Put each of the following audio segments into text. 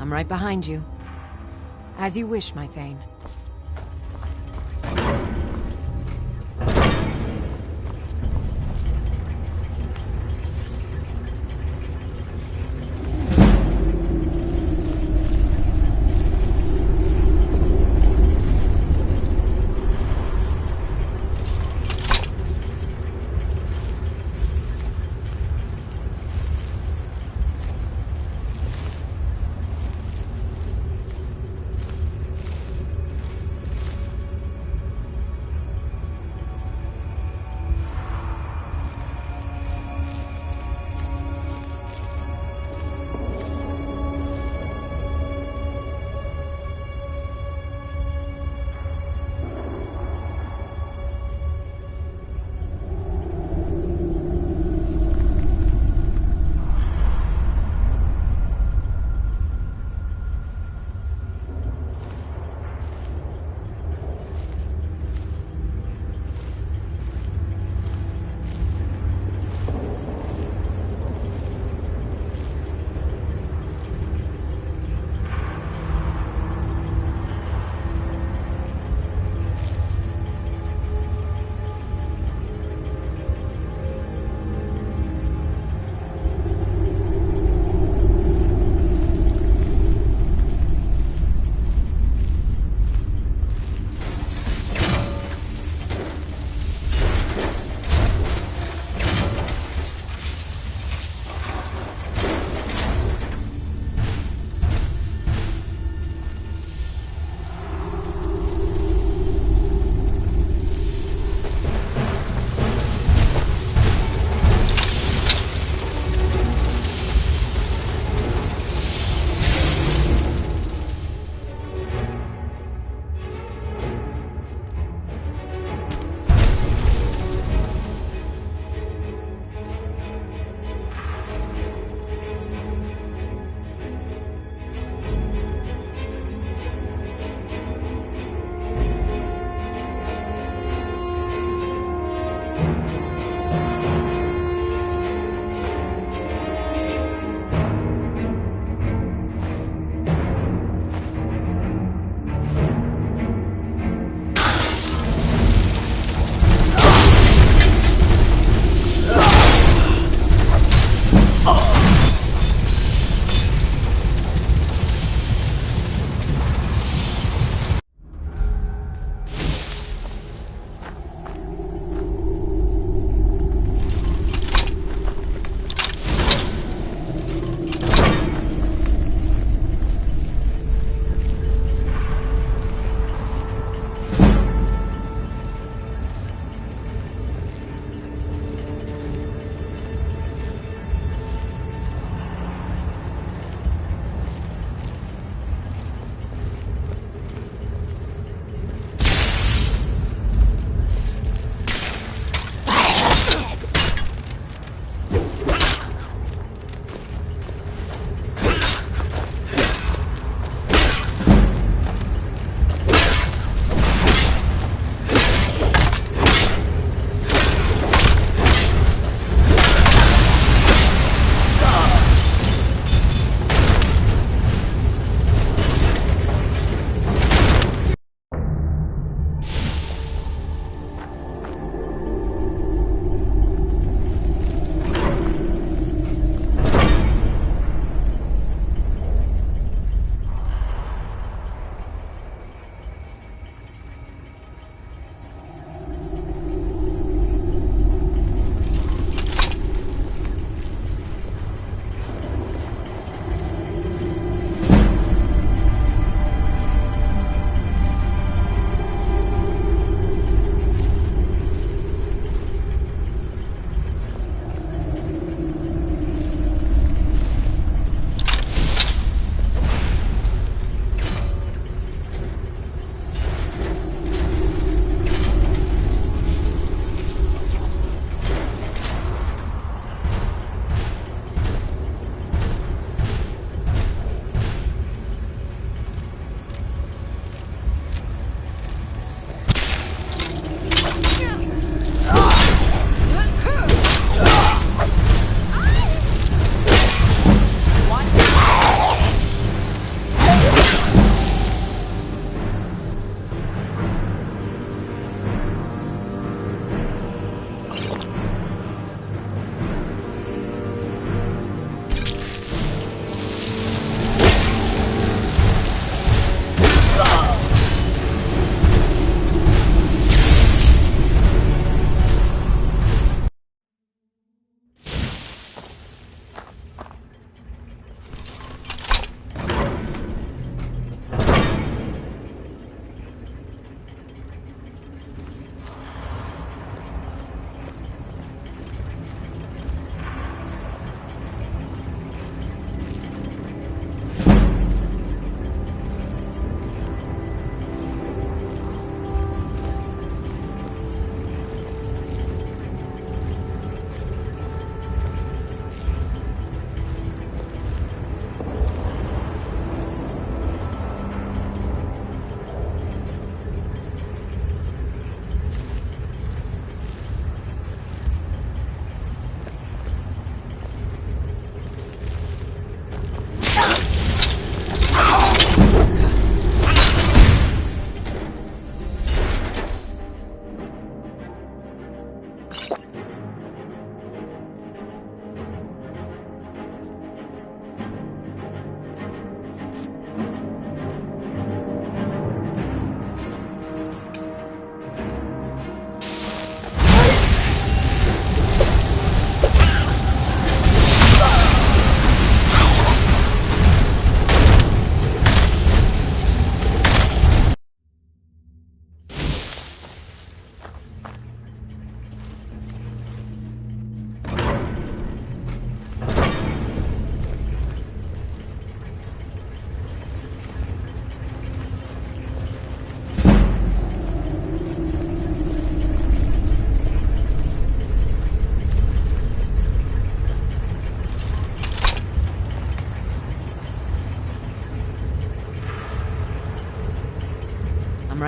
I'm right behind you. As you wish, my Thane.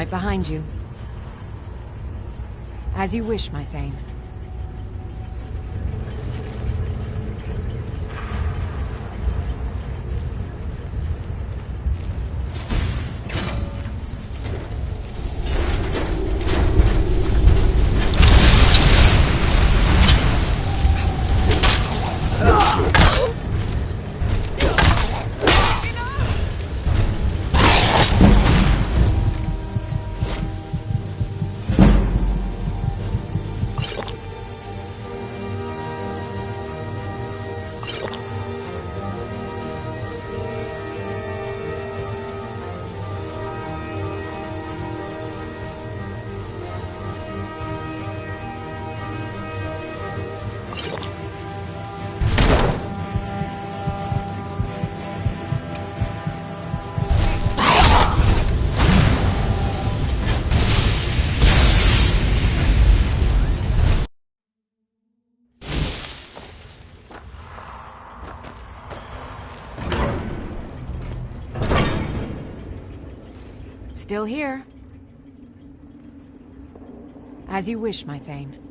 right behind you. As you wish, my Thane. Still here. As you wish, my Thane.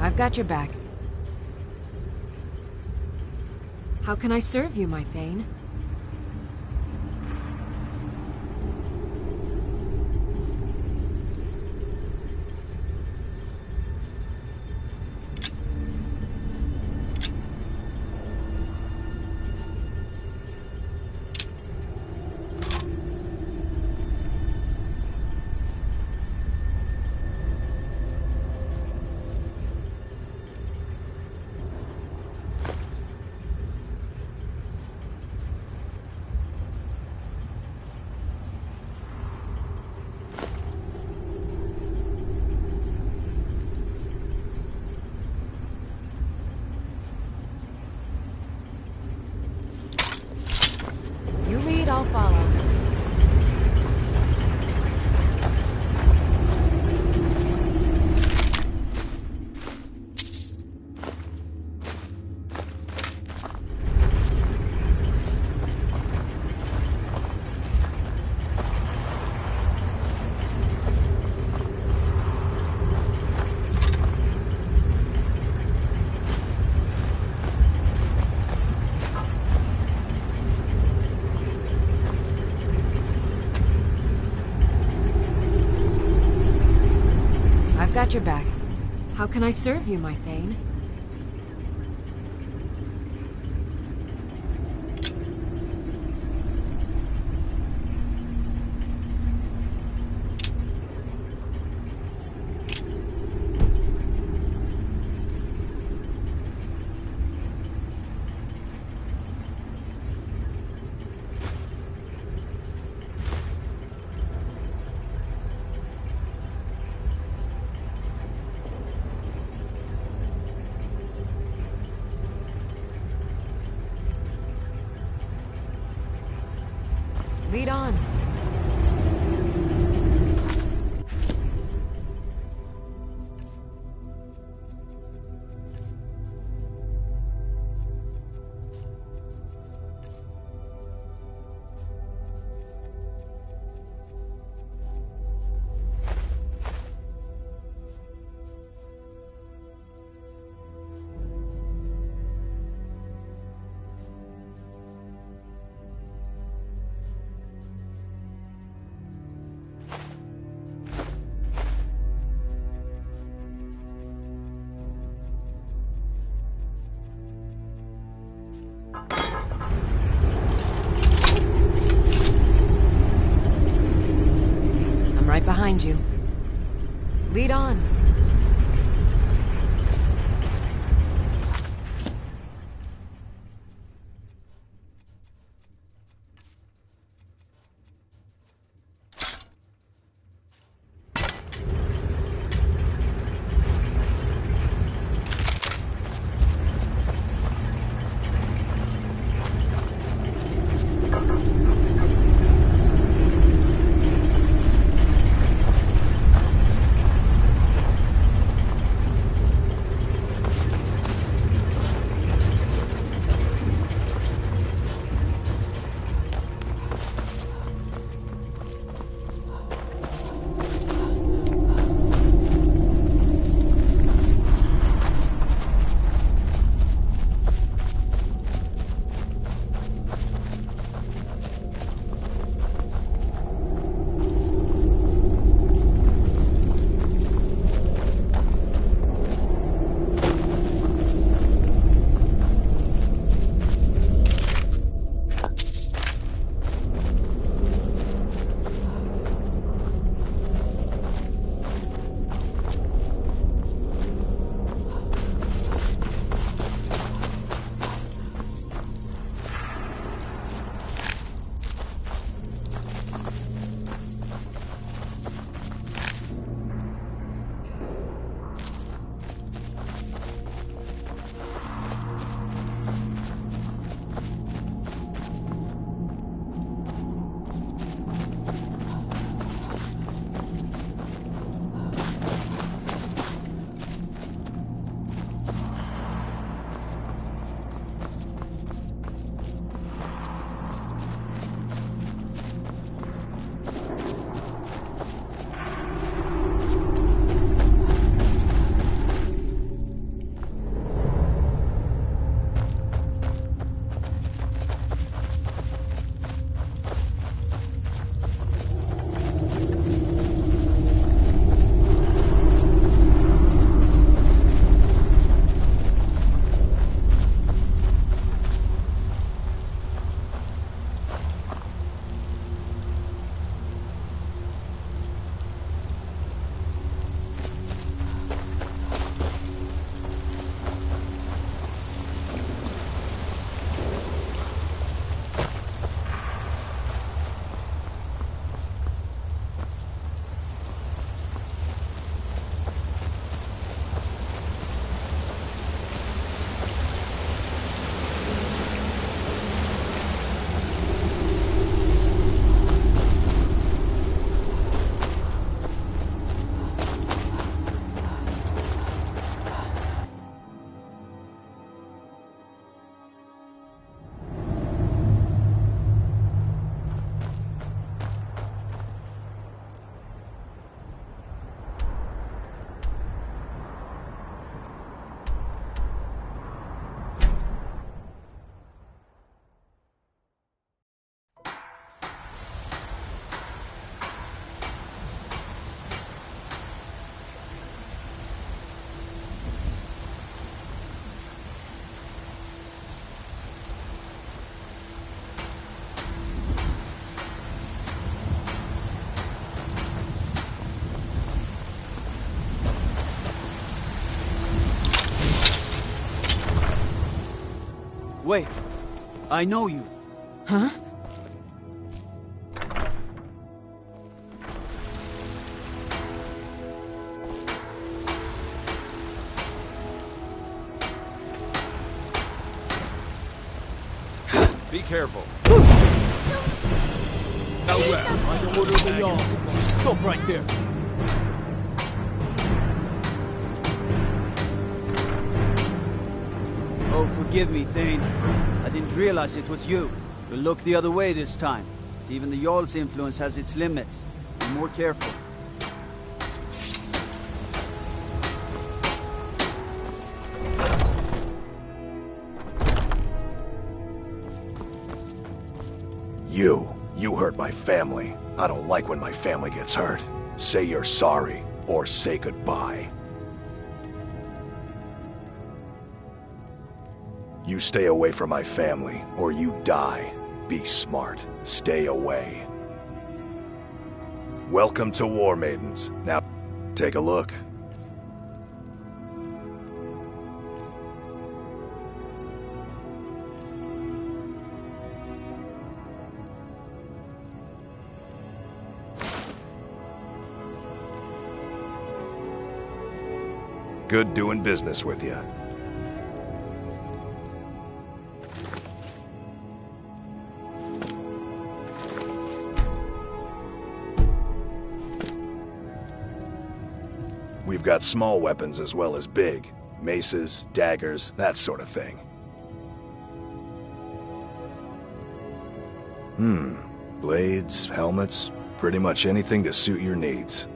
I've got your back. How can I serve you, my Thane? follow. Got your back. How can I serve you, my Thane? Lead on. Right behind you. Lead on. Wait. I know you. Huh? Be careful. Now where? By the order of the Jarl. Stop right there. Oh, forgive me, Thane. I didn't realize it was you. We'll look the other way this time. Even the Jarl's influence has its limits. Be more careful. You hurt my family. I don't like when my family gets hurt. Say you're sorry, or say goodbye. You stay away from my family, or you die. Be smart. Stay away. Welcome to War Maidens. Now, take a look. Good doing business with you. We've got small weapons as well as big. Maces, daggers, that sort of thing. Blades, helmets, pretty much anything to suit your needs.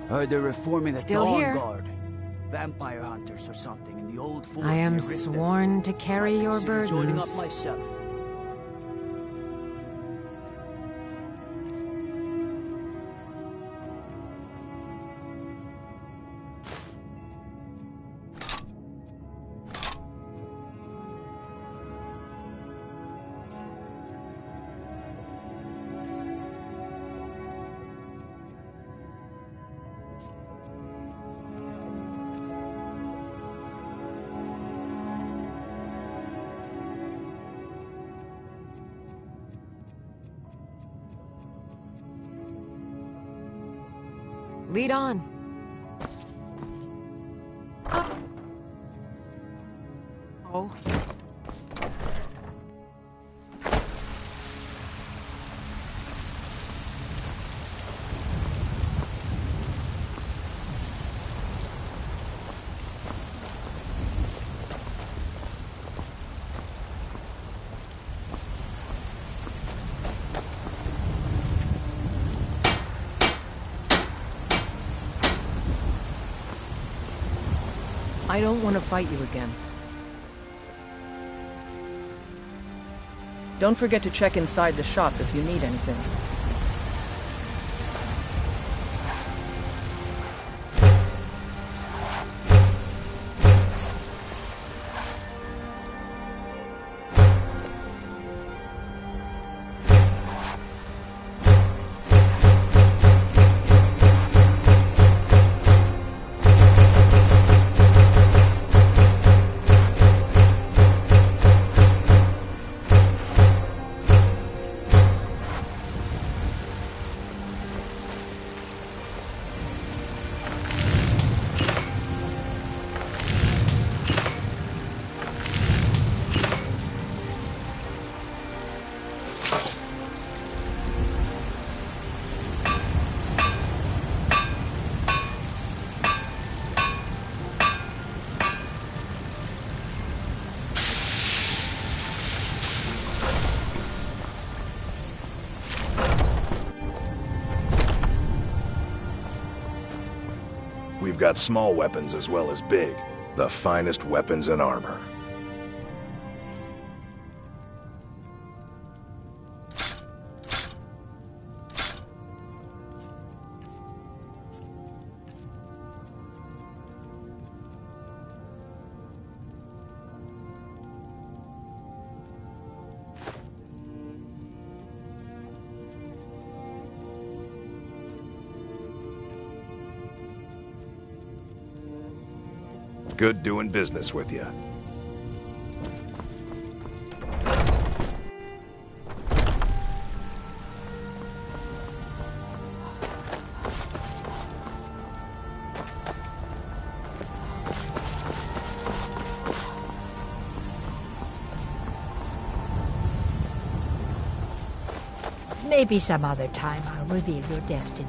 Heard they're reforming the Still Dawn here. Guard. Vampire hunters or something in the old fort I am near Riften. sworn to carry Might your consider joining up burdens. myself. Lead on. Oh. I don't want to fight you again. Don't forget to check inside the shop if you need anything. got small weapons as well as big. The finest weapons and armor. Good doing business with you. Maybe some other time I'll reveal your destiny.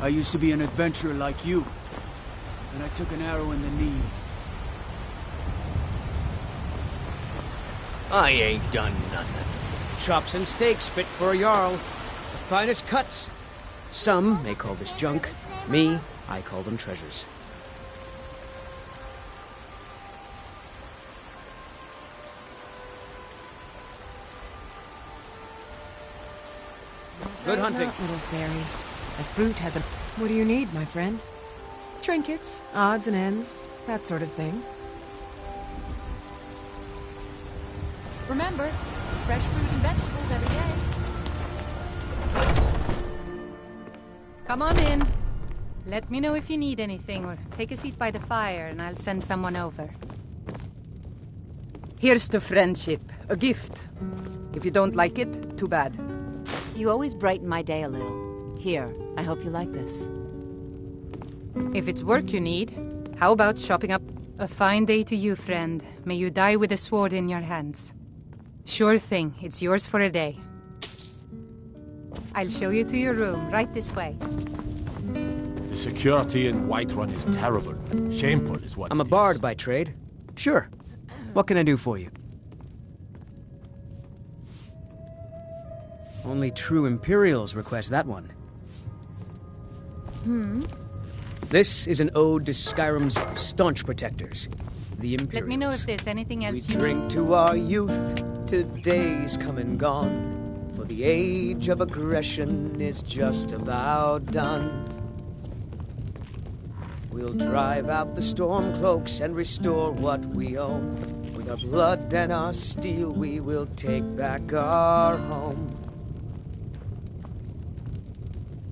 I used to be an adventurer like you, and I took an arrow in the knee. I ain't done nothing. Chops and steaks fit for a Jarl. The finest cuts. Some may call this junk. Me, I call them treasures. Good hunting. Not, little fairy. The fruit has a... What do you need, my friend? Trinkets, odds and ends, that sort of thing. Remember, fresh fruit and vegetables every day. Come on in. Let me know if you need anything, or take a seat by the fire and I'll send someone over. Here's to friendship, a gift. If you don't like it, too bad. You always brighten my day a little. Here, I hope you like this. If it's work you need, how about shopping up? A fine day to you, friend. May you die with a sword in your hands. Sure thing, it's yours for a day. I'll show you to your room, right this way. The security in Whiterun is terrible. Shameful is what I'm a it bard is. by trade. Sure. What can I do for you? Only true Imperials request that one. This is an ode to Skyrim's staunch protectors, the Imperials. Let me know if there's anything We else you drink to our youth, to days come and gone, for the age of aggression is just about done. We'll drive out the stormcloaks and restore what we own. With our blood and our steel, we will take back our home.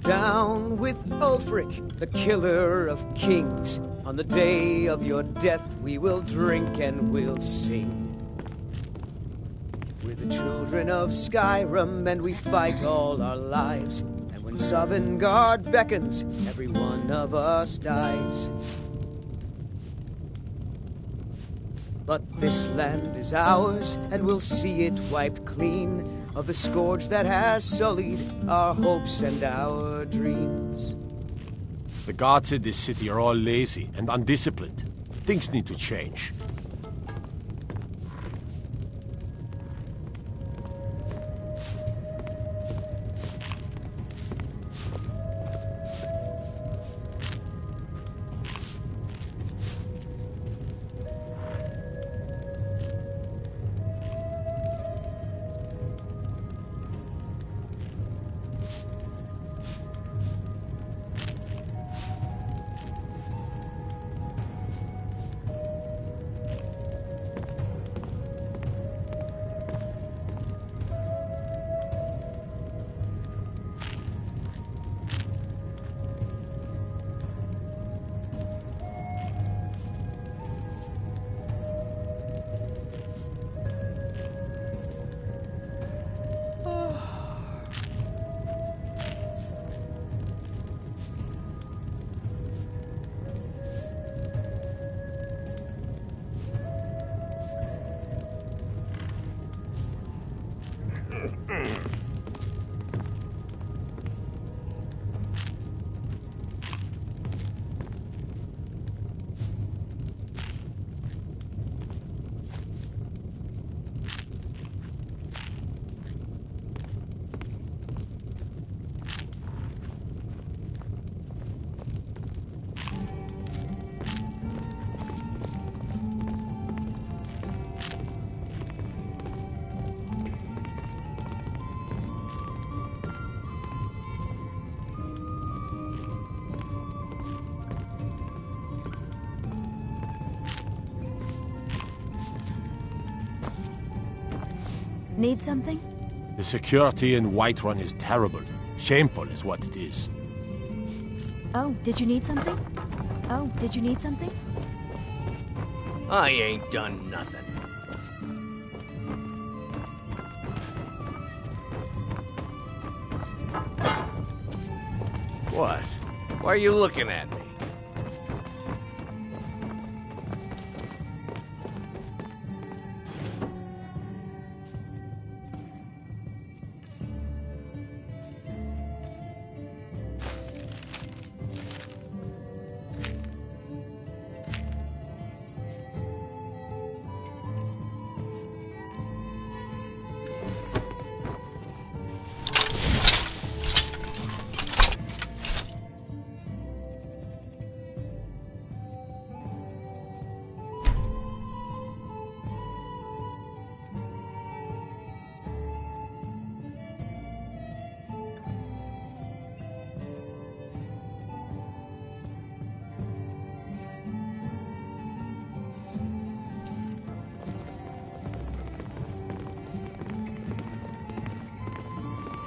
Down with Ulfric, the killer of kings. On the day of your death, we will drink and we'll sing. We're the children of Skyrim, and we fight all our lives. And when Sovngarde beckons, every one of us dies. But this land is ours, and we'll see it wiped clean of the scourge that has sullied our hopes and our dreams. The guards in this city are all lazy and undisciplined. Things need to change. Need something? The security in Whiterun is terrible. Shameful is what it is. Oh, did you need something? Oh, did you need something? I ain't done nothing. What? Why are you looking at me?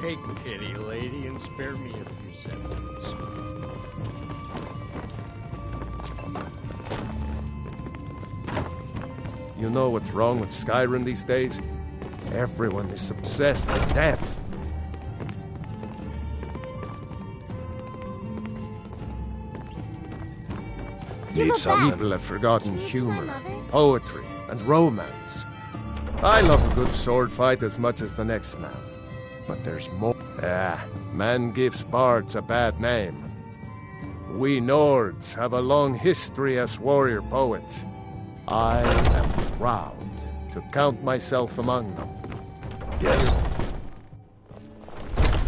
Take pity, lady, and spare me a few seconds. You know what's wrong with Skyrim these days? Everyone is obsessed with death. Need something? People have forgotten humor, poetry, and romance. I love a good sword fight as much as the next man. But there's more. Man gives bards a bad name. We Nords have a long history as warrior poets. I am proud to count myself among them. Yes.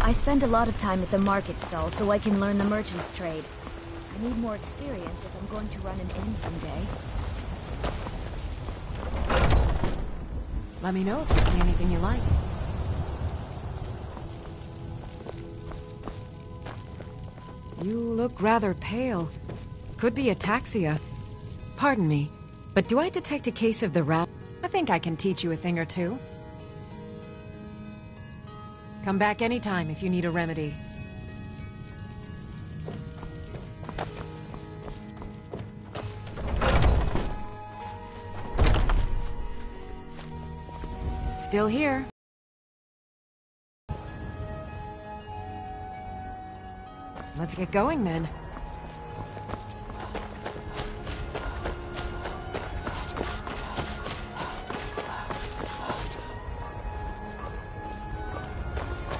I spend a lot of time at the market stall so I can learn the merchant's trade. I need more experience if I'm going to run an inn someday. Let me know if you see anything you like. You look rather pale. Could be ataxia. Pardon me, but do I detect a case of the rat? I think I can teach you a thing or two. Come back anytime if you need a remedy. Still here. Let's get going then.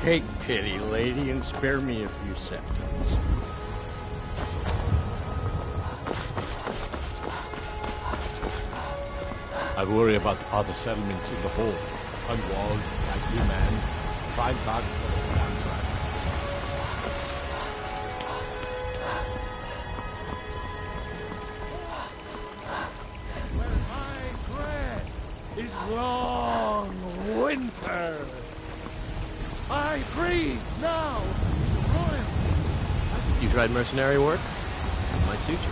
Take pity, lady, and spare me a few seconds. I worry about other settlements in the hole. Unwalled, likely man, prime target for those damn tribes. Where my bread is long winter. I breathe now. You tried mercenary work? It might suit you.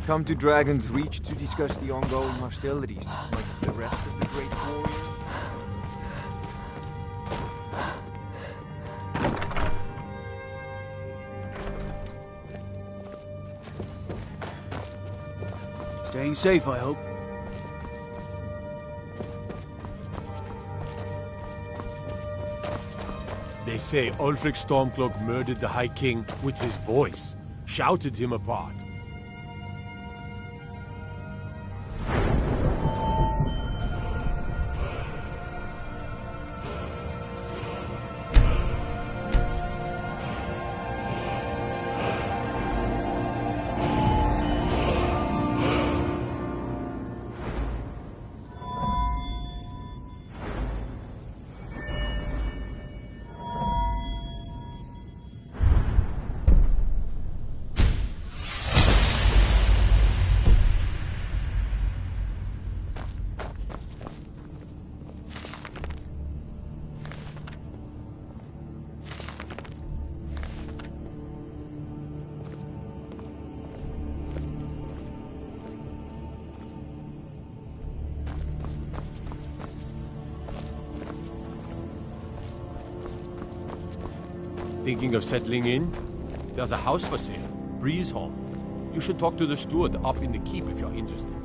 Come to Dragon's Reach to discuss the ongoing hostilities, like the rest of the great warriors. Staying safe, I hope. They say Ulfric Stormcloak murdered the High King with his voice, shouted him apart. Thinking of settling in? There's a house for sale, Breeze Home. You should talk to the steward up in the keep if you're interested.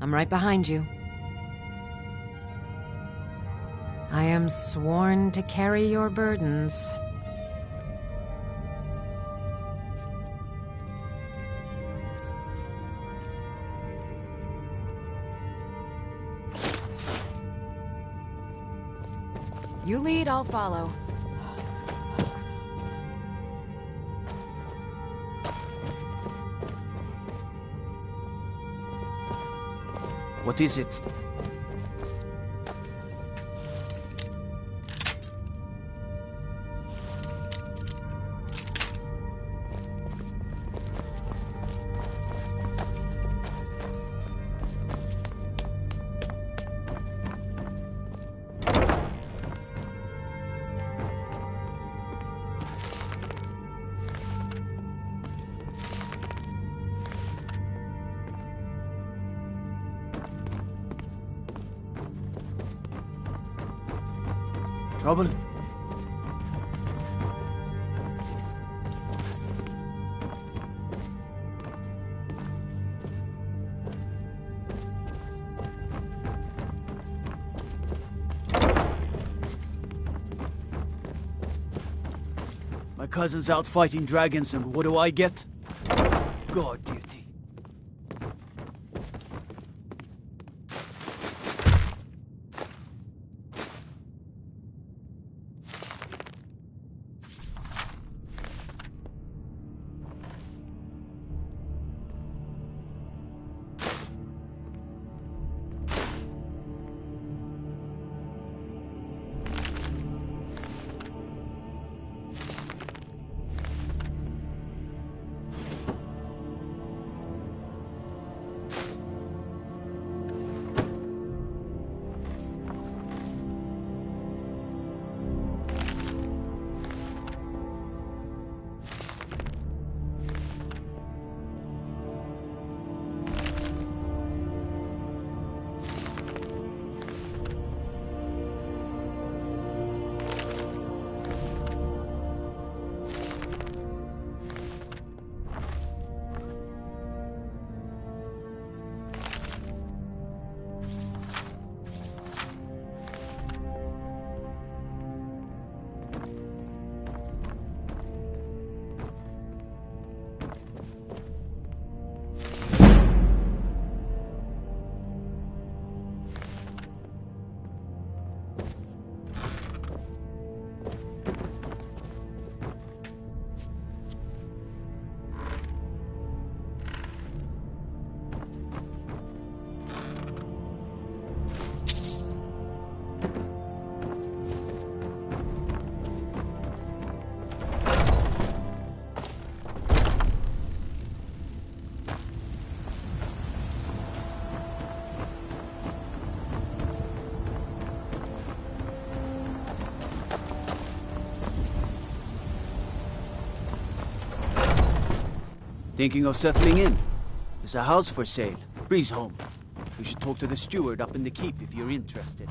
I'm right behind you. I am sworn to carry your burdens. You lead, I'll follow. What is it? Trouble? My cousin's out fighting dragons, and what do I get? Guard duty. Thinking of settling in? There's a house for sale. Breeze home. You should talk to the steward up in the keep if you're interested.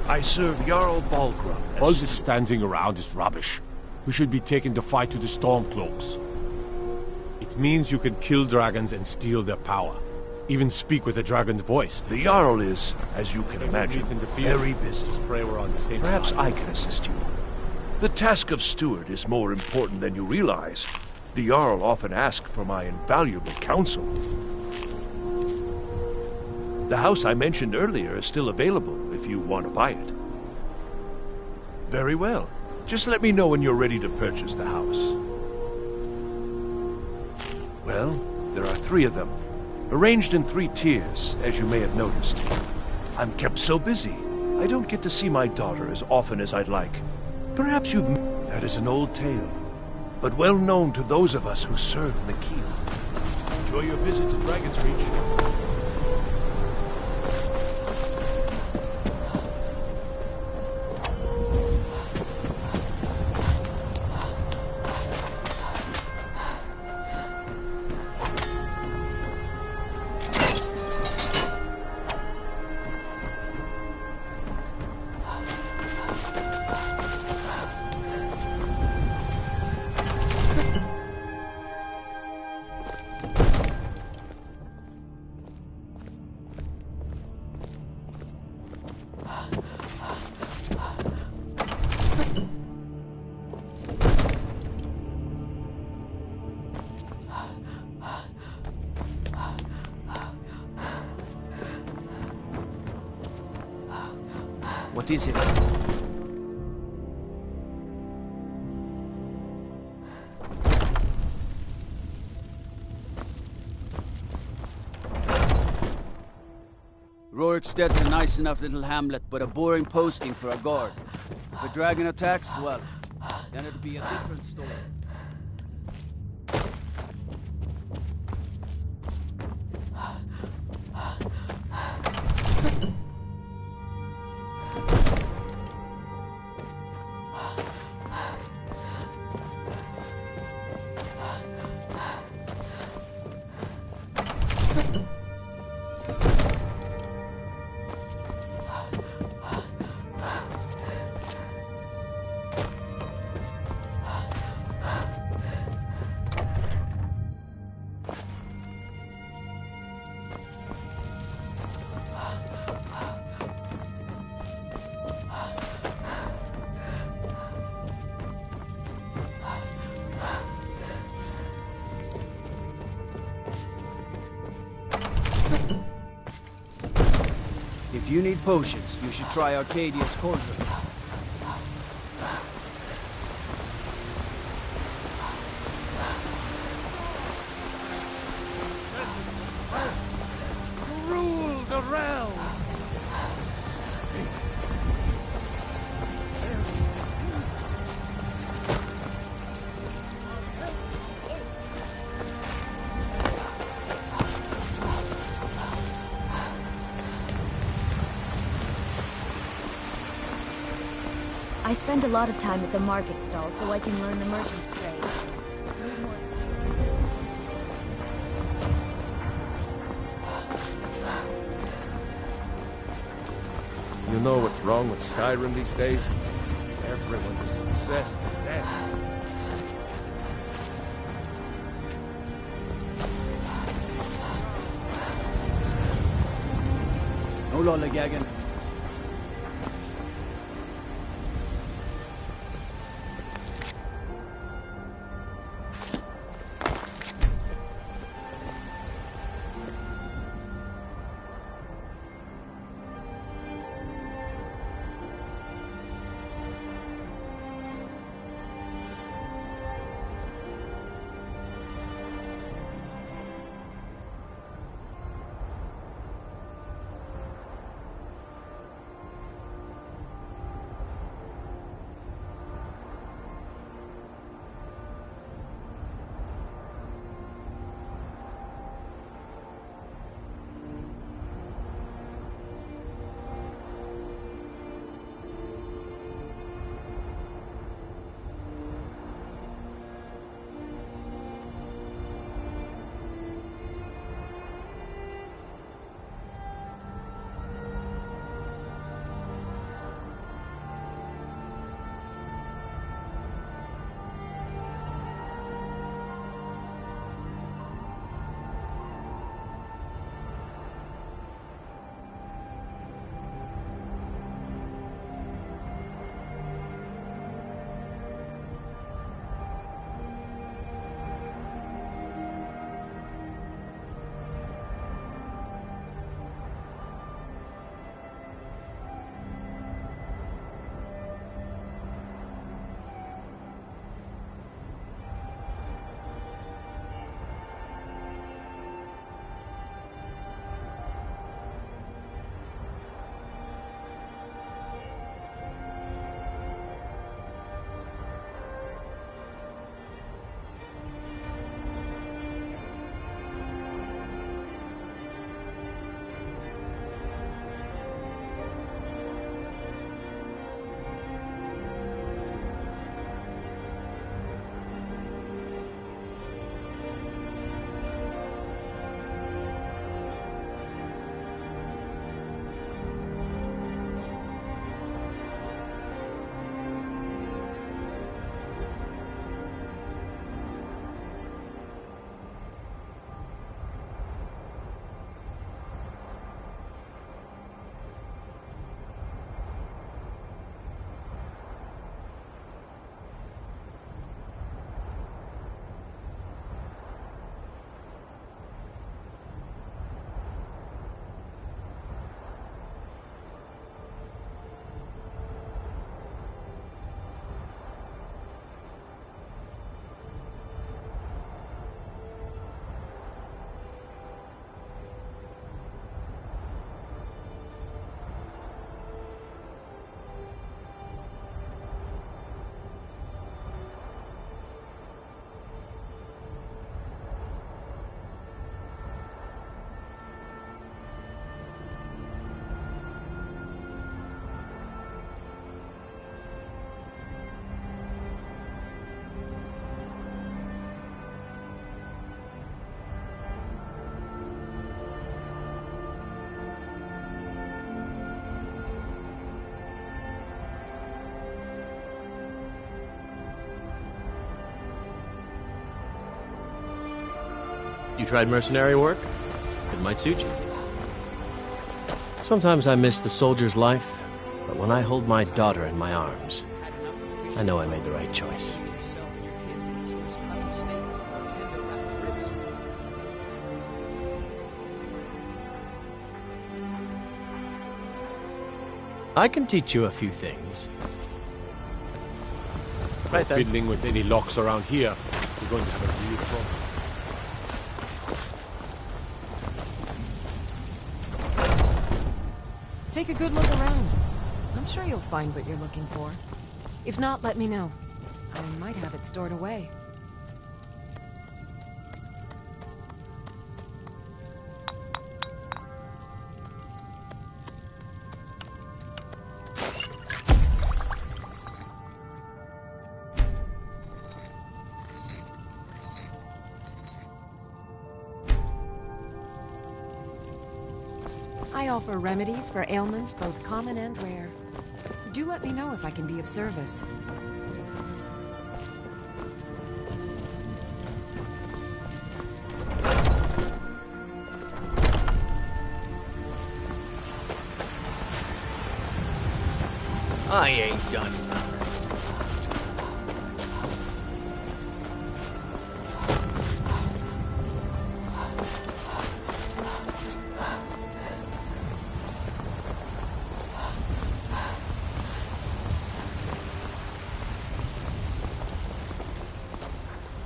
I serve Jarl Balgruuf. All this standing around is rubbish. We should be taking the fight to the Stormcloaks. It means you can kill dragons and steal their power. Even speak with a dragon's voice. The Jarl is, as you can imagine, very busy. Pray we're on the same Perhaps side. I can assist you. The task of steward is more important than you realize. The Jarl often asks for my invaluable counsel. The house I mentioned earlier is still available if you want to buy it. Very well. Just let me know when you're ready to purchase the house. Well, there are 3 of them, arranged in 3 tiers, as you may have noticed. I'm kept so busy, I don't get to see my daughter as often as I'd like. Perhaps you've... That is an old tale, but well known to those of us who serve in the Keel. Enjoy your visit to Dragon's Reach. What is it? Roriksted's a nice enough little hamlet, but a boring posting for a guard. If a dragon attacks, well, then it'll be a different story. If you need potions, you should try Arcadia's Cauldron. To rule the realm! I spend a lot of time at the market stall so I can learn the merchant's trade. Need more experience. You know what's wrong with Skyrim these days? Everyone is obsessed with death. No lollygagging. You tried mercenary work? It might suit you. Sometimes I miss the soldier's life, but when I hold my daughter in my arms, I know I made the right choice. I can teach you a few things. Right, fiddling with any locks around here, we're going to have a real problem. Take a good look around. I'm sure you'll find what you're looking for. If not, let me know. I might have it stored away. I offer remedies for ailments both common and rare. Do let me know if I can be of service. I ain't done.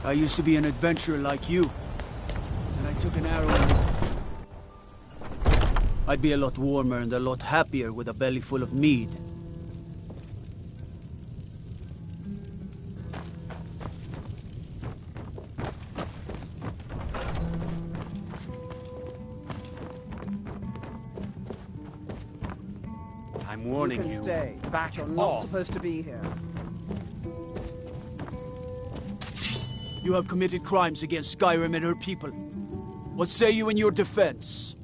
I used to be an adventurer like you, and I took an arrow in. I'd be a lot warmer and a lot happier with a belly full of mead. I'm warning you. Stay. Back You're off. not supposed to be here. You have committed crimes against Skyrim and her people. What say you in your defense?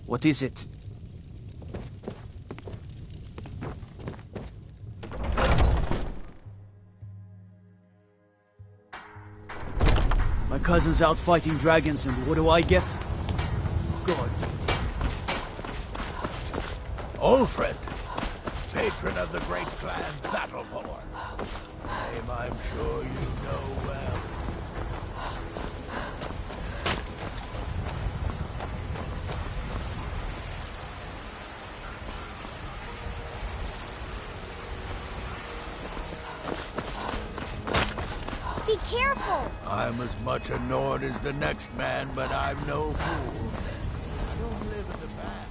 What is it? My cousin's out fighting dragons, and what do I get? God. Ulfred, patron of the great clan Battleborn. Name I'm sure you know well. Be careful! I'm as much a Nord as the next man, but I'm no fool. I don't live in the past.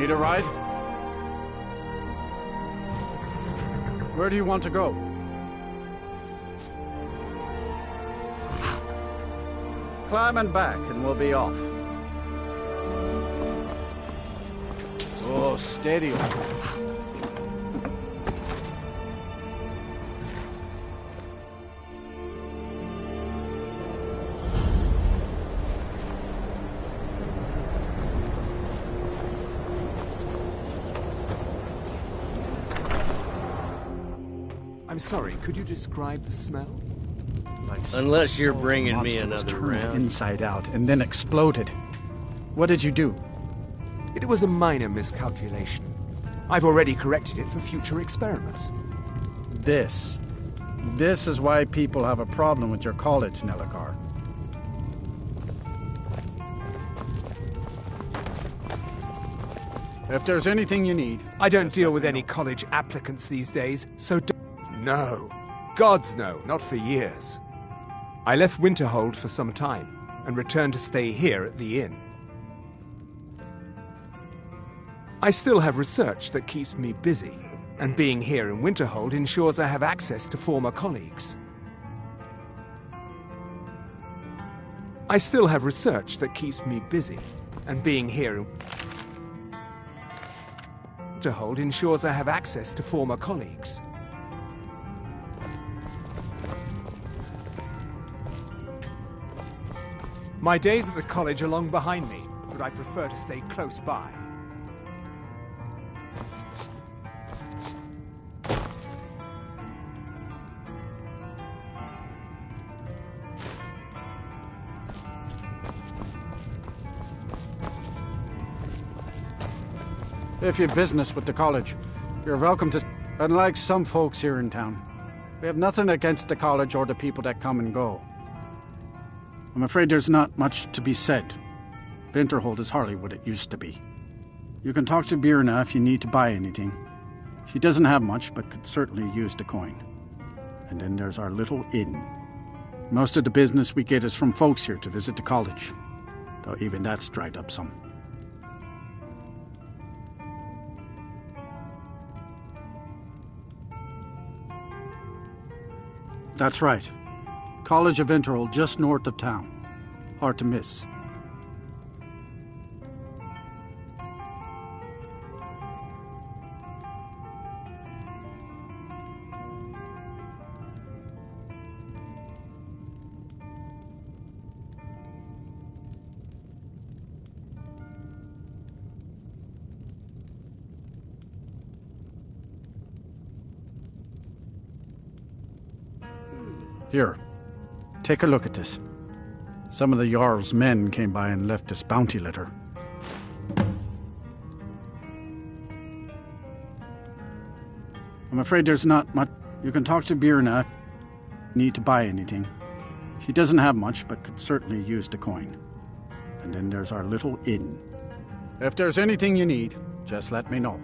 Need a ride? Where do you want to go? Climb and back, and we'll be off. Oh, steady. I'm sorry, could you describe the smell? Unless you're bringing me another round. Inside out and then exploded. What did you do? It was a minor miscalculation. I've already corrected it for future experiments. This is why people have a problem with your college, Nelagar. If there's anything you need... I don't deal with any college applicants these days, so don't... No. Gods no, not for years. I left Winterhold for some time, and returned to stay here at the inn. I still have research that keeps me busy, and being here in Winterhold ensures I have access to former colleagues. I still have research that keeps me busy, and being here in Winterhold ensures I have access to former colleagues. My days at the college are long behind me, but I prefer to stay close by. If you have business with the college, you're welcome to... Unlike some folks here in town, we have nothing against the college or the people that come and go. I'm afraid there's not much to be said. Winterhold is hardly what it used to be. You can talk to Birna if you need to buy anything. She doesn't have much, but could certainly use the coin. And then there's our little inn. Most of the business we get is from folks here to visit the college, though even that's dried up some. That's right. College of Winterhold, just north of town. Hard to miss. Here. Take a look at this. Some of the Jarl's men came by and left this bounty letter. I'm afraid there's not much. You can talk to Birna if you need to buy anything. She doesn't have much, but could certainly use the coin. And then there's our little inn. If there's anything you need, just let me know.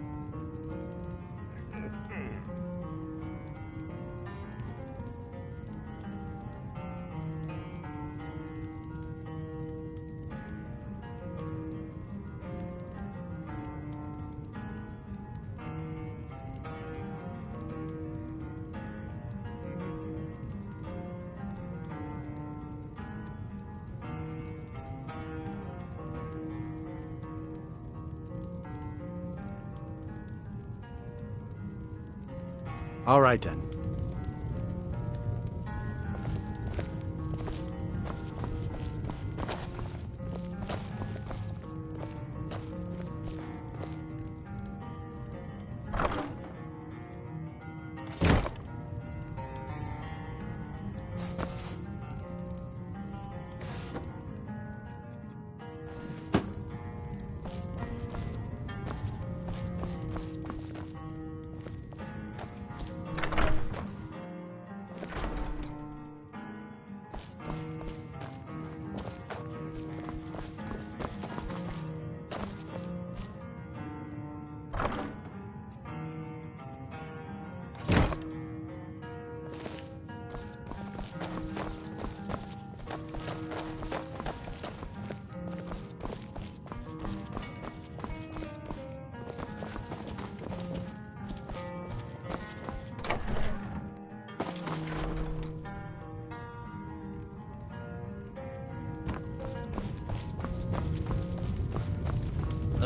All right, then.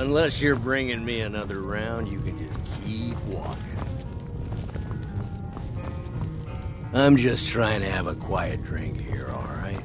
Unless you're bringing me another round, you can just keep walking. I'm just trying to have a quiet drink here, all right?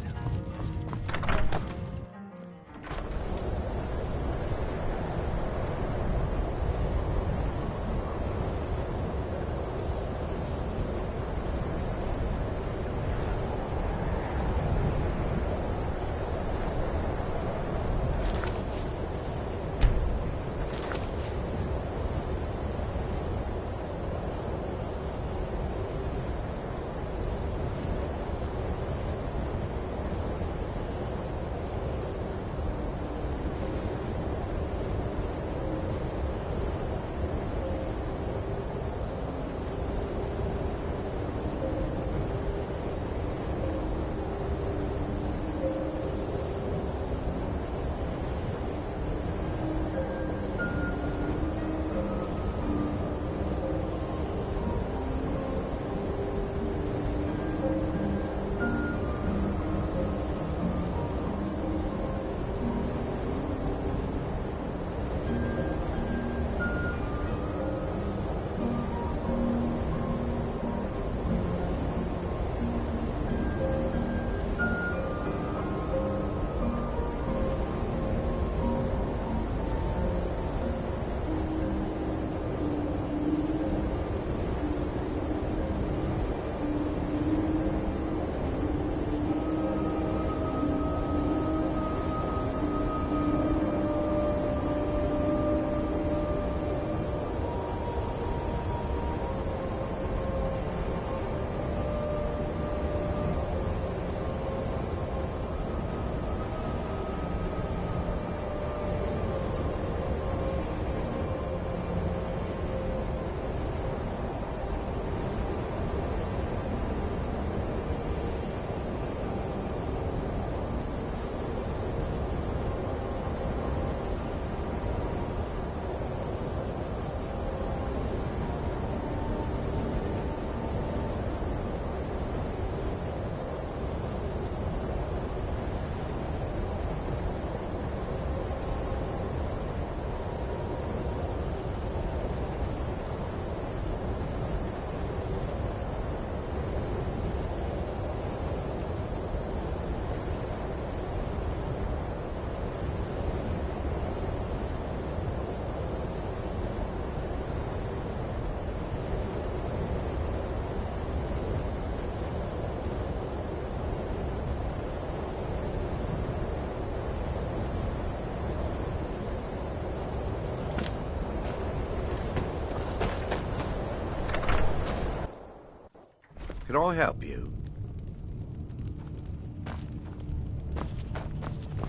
Can I help you?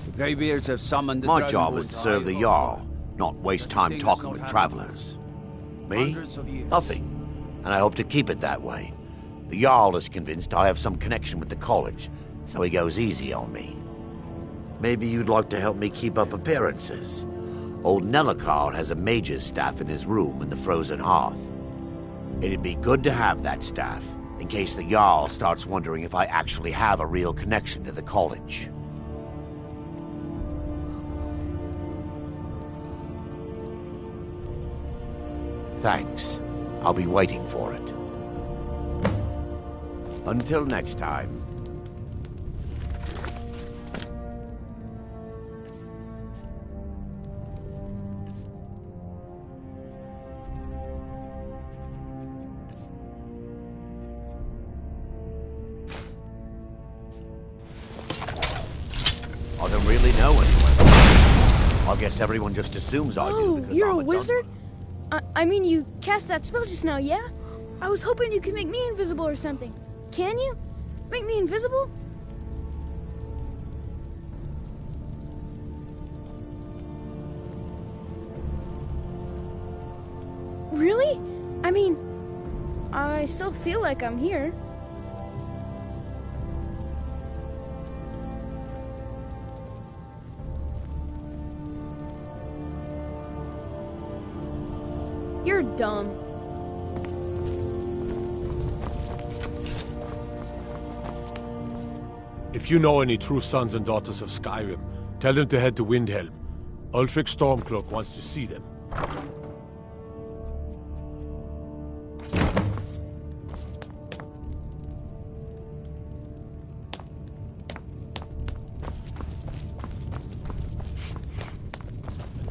The Greybeards have summoned the My Dragon job Lord is to to serve the High Jarl, not waste time talking with travelers. Me? Hundreds of years. Nothing. And I hope to keep it that way. The Jarl is convinced I have some connection with the college, so he goes easy on me. Maybe you'd like to help me keep up appearances. Old Nellakar has a mage's staff in his room in the frozen hearth. It'd be good to have that staff, in case the Jarl starts wondering if I actually have a real connection to the college. Thanks. I'll be waiting for it. Until next time. I don't really know anyone. I guess everyone just assumes I do because you're I'm a wizard? I mean, you cast that spell just now, yeah? I was hoping you could make me invisible or something. Can you? Make me invisible? Really? I mean, I still feel like I'm here. You're dumb. If you know any true sons and daughters of Skyrim, tell them to head to Windhelm. Ulfric Stormcloak wants to see them.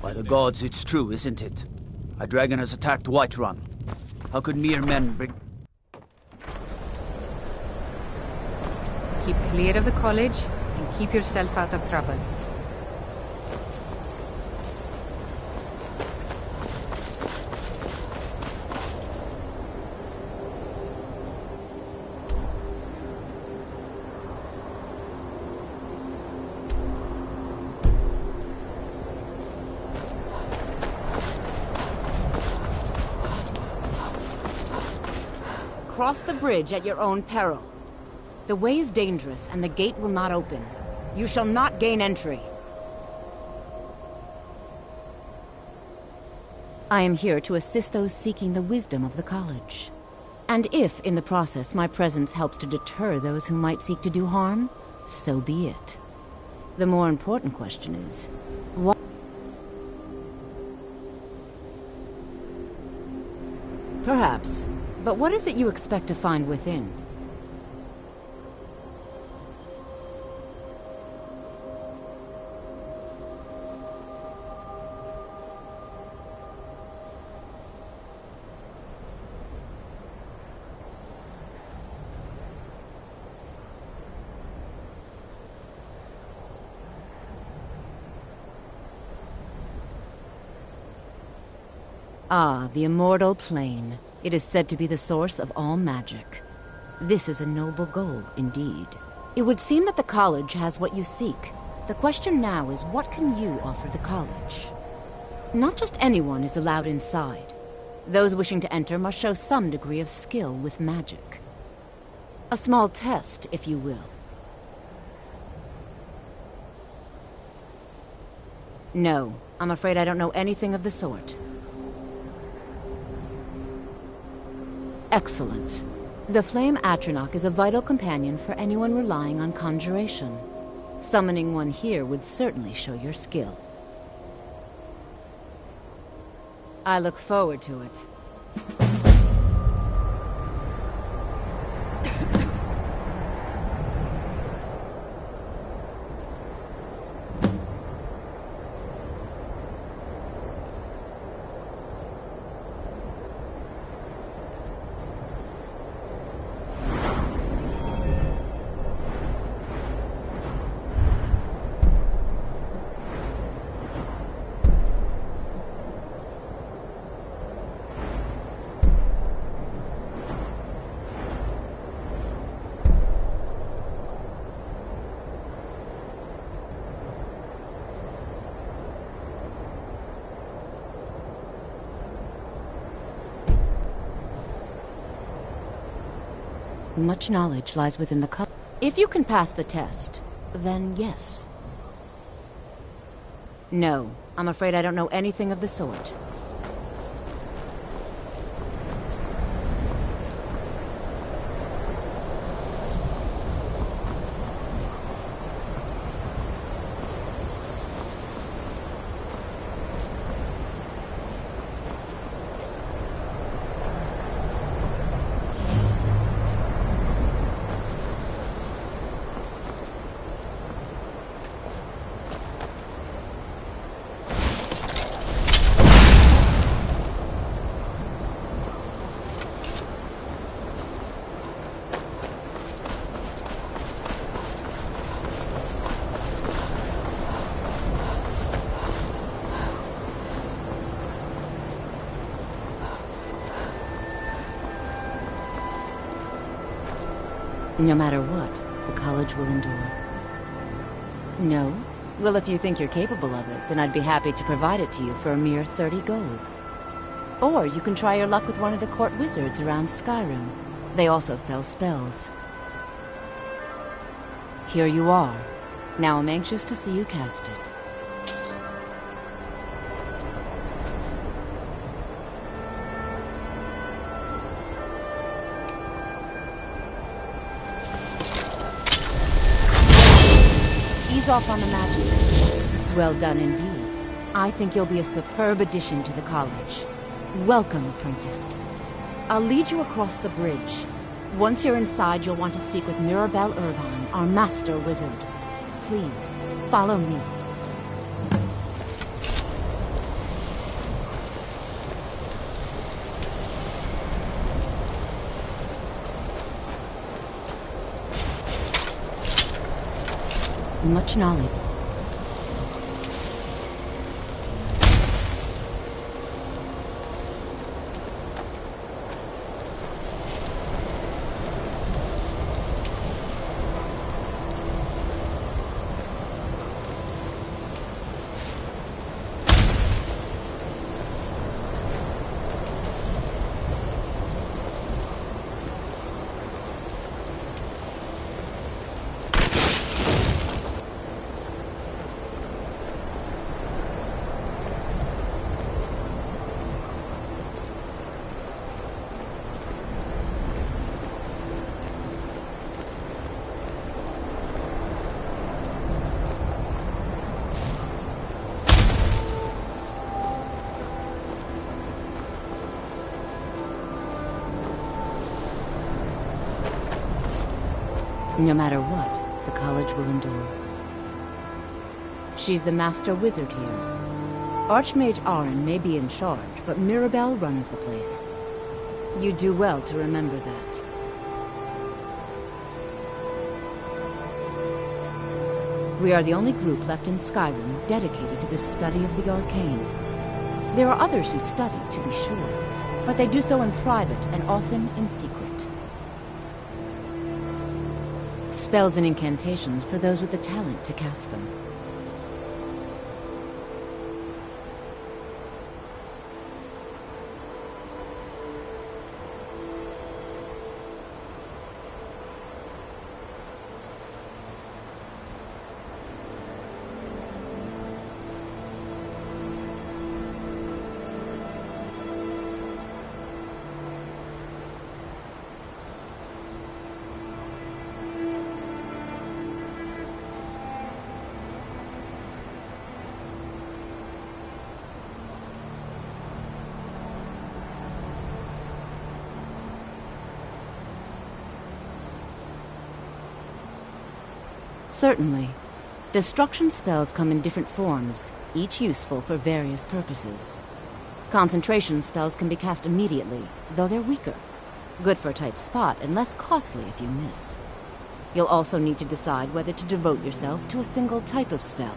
By the gods, it's true, isn't it? A dragon has attacked Whiterun. How could mere men bring... Keep clear of the college, and keep yourself out of trouble. Cross the bridge at your own peril. The way is dangerous, and the gate will not open. You shall not gain entry. I am here to assist those seeking the wisdom of the college. And if, in the process, my presence helps to deter those who might seek to do harm, so be it. The more important question is, why? Perhaps. But what is it you expect to find within? Ah, the immortal plane. It is said to be the source of all magic. This is a noble goal, indeed. It would seem that the college has what you seek. The question now is, what can you offer the college? Not just anyone is allowed inside. Those wishing to enter must show some degree of skill with magic. A small test, if you will. No, I'm afraid I don't know anything of the sort. Excellent. The Flame Atronach is a vital companion for anyone relying on conjuration. Summoning one here would certainly show your skill. I look forward to it. Much knowledge lies within the cup. If you can pass the test, then yes. No, I'm afraid I don't know anything of the sort. No matter what, the college will endure. No? Well, if you think you're capable of it, then I'd be happy to provide it to you for a mere 30 gold. Or you can try your luck with one of the court wizards around Skyrim. They also sell spells. Here you are. Now I'm anxious to see you cast it. Ease off on the magic. Well done indeed. I think you'll be a superb addition to the college. Welcome, apprentice. I'll lead you across the bridge. Once you're inside, you'll want to speak with Mirabelle Irvine, our master wizard. Please, follow me. Much knowledge. No matter what, the college will endure. She's the master wizard here. Archmage Arin may be in charge, but Mirabelle runs the place. You do well to remember that. We are the only group left in Skyrim dedicated to the study of the arcane. There are others who study, to be sure, but they do so in private and often in secret. Spells and incantations for those with the talent to cast them. Certainly. Destruction spells come in different forms, each useful for various purposes. Concentration spells can be cast immediately, though they're weaker. Good for a tight spot and less costly if you miss. You'll also need to decide whether to devote yourself to a single type of spell.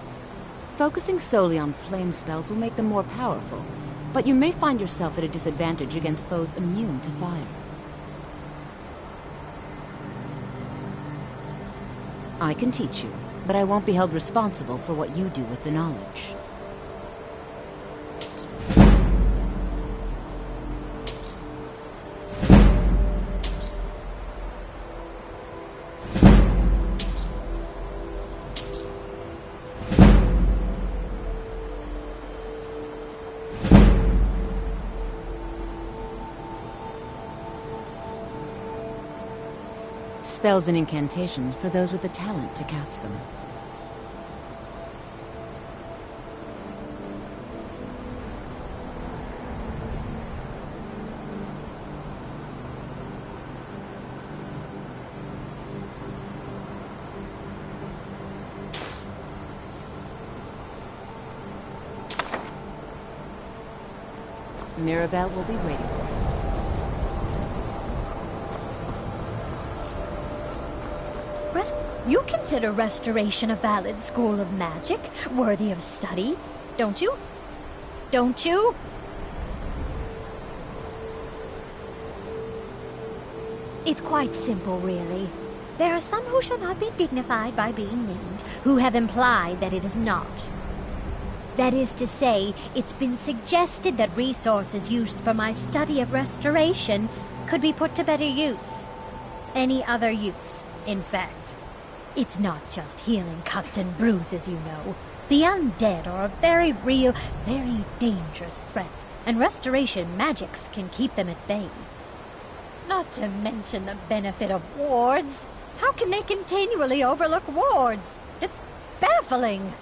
Focusing solely on flame spells will make them more powerful, but you may find yourself at a disadvantage against foes immune to fire. I can teach you, but I won't be held responsible for what you do with the knowledge. Spells and incantations for those with the talent to cast them. Mirabelle will be waiting for you. You consider restoration a valid school of magic, worthy of study, don't you? Don't you? It's quite simple, really. There are some who shall not be dignified by being named, who have implied that it is not. That is to say, it's been suggested that resources used for my study of restoration could be put to better use. Any other use, in fact. It's not just healing cuts and bruises, you know. The undead are a very real, very dangerous threat, and restoration magics can keep them at bay. Not to mention the benefit of wards. How can they continually overlook wards? It's baffling.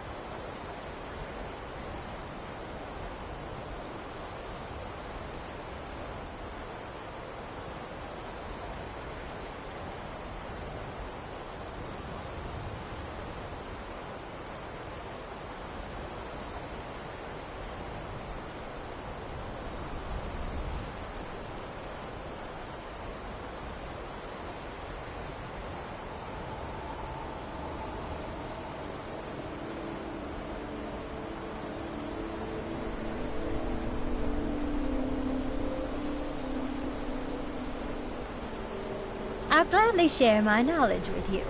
I'll gladly share my knowledge with you.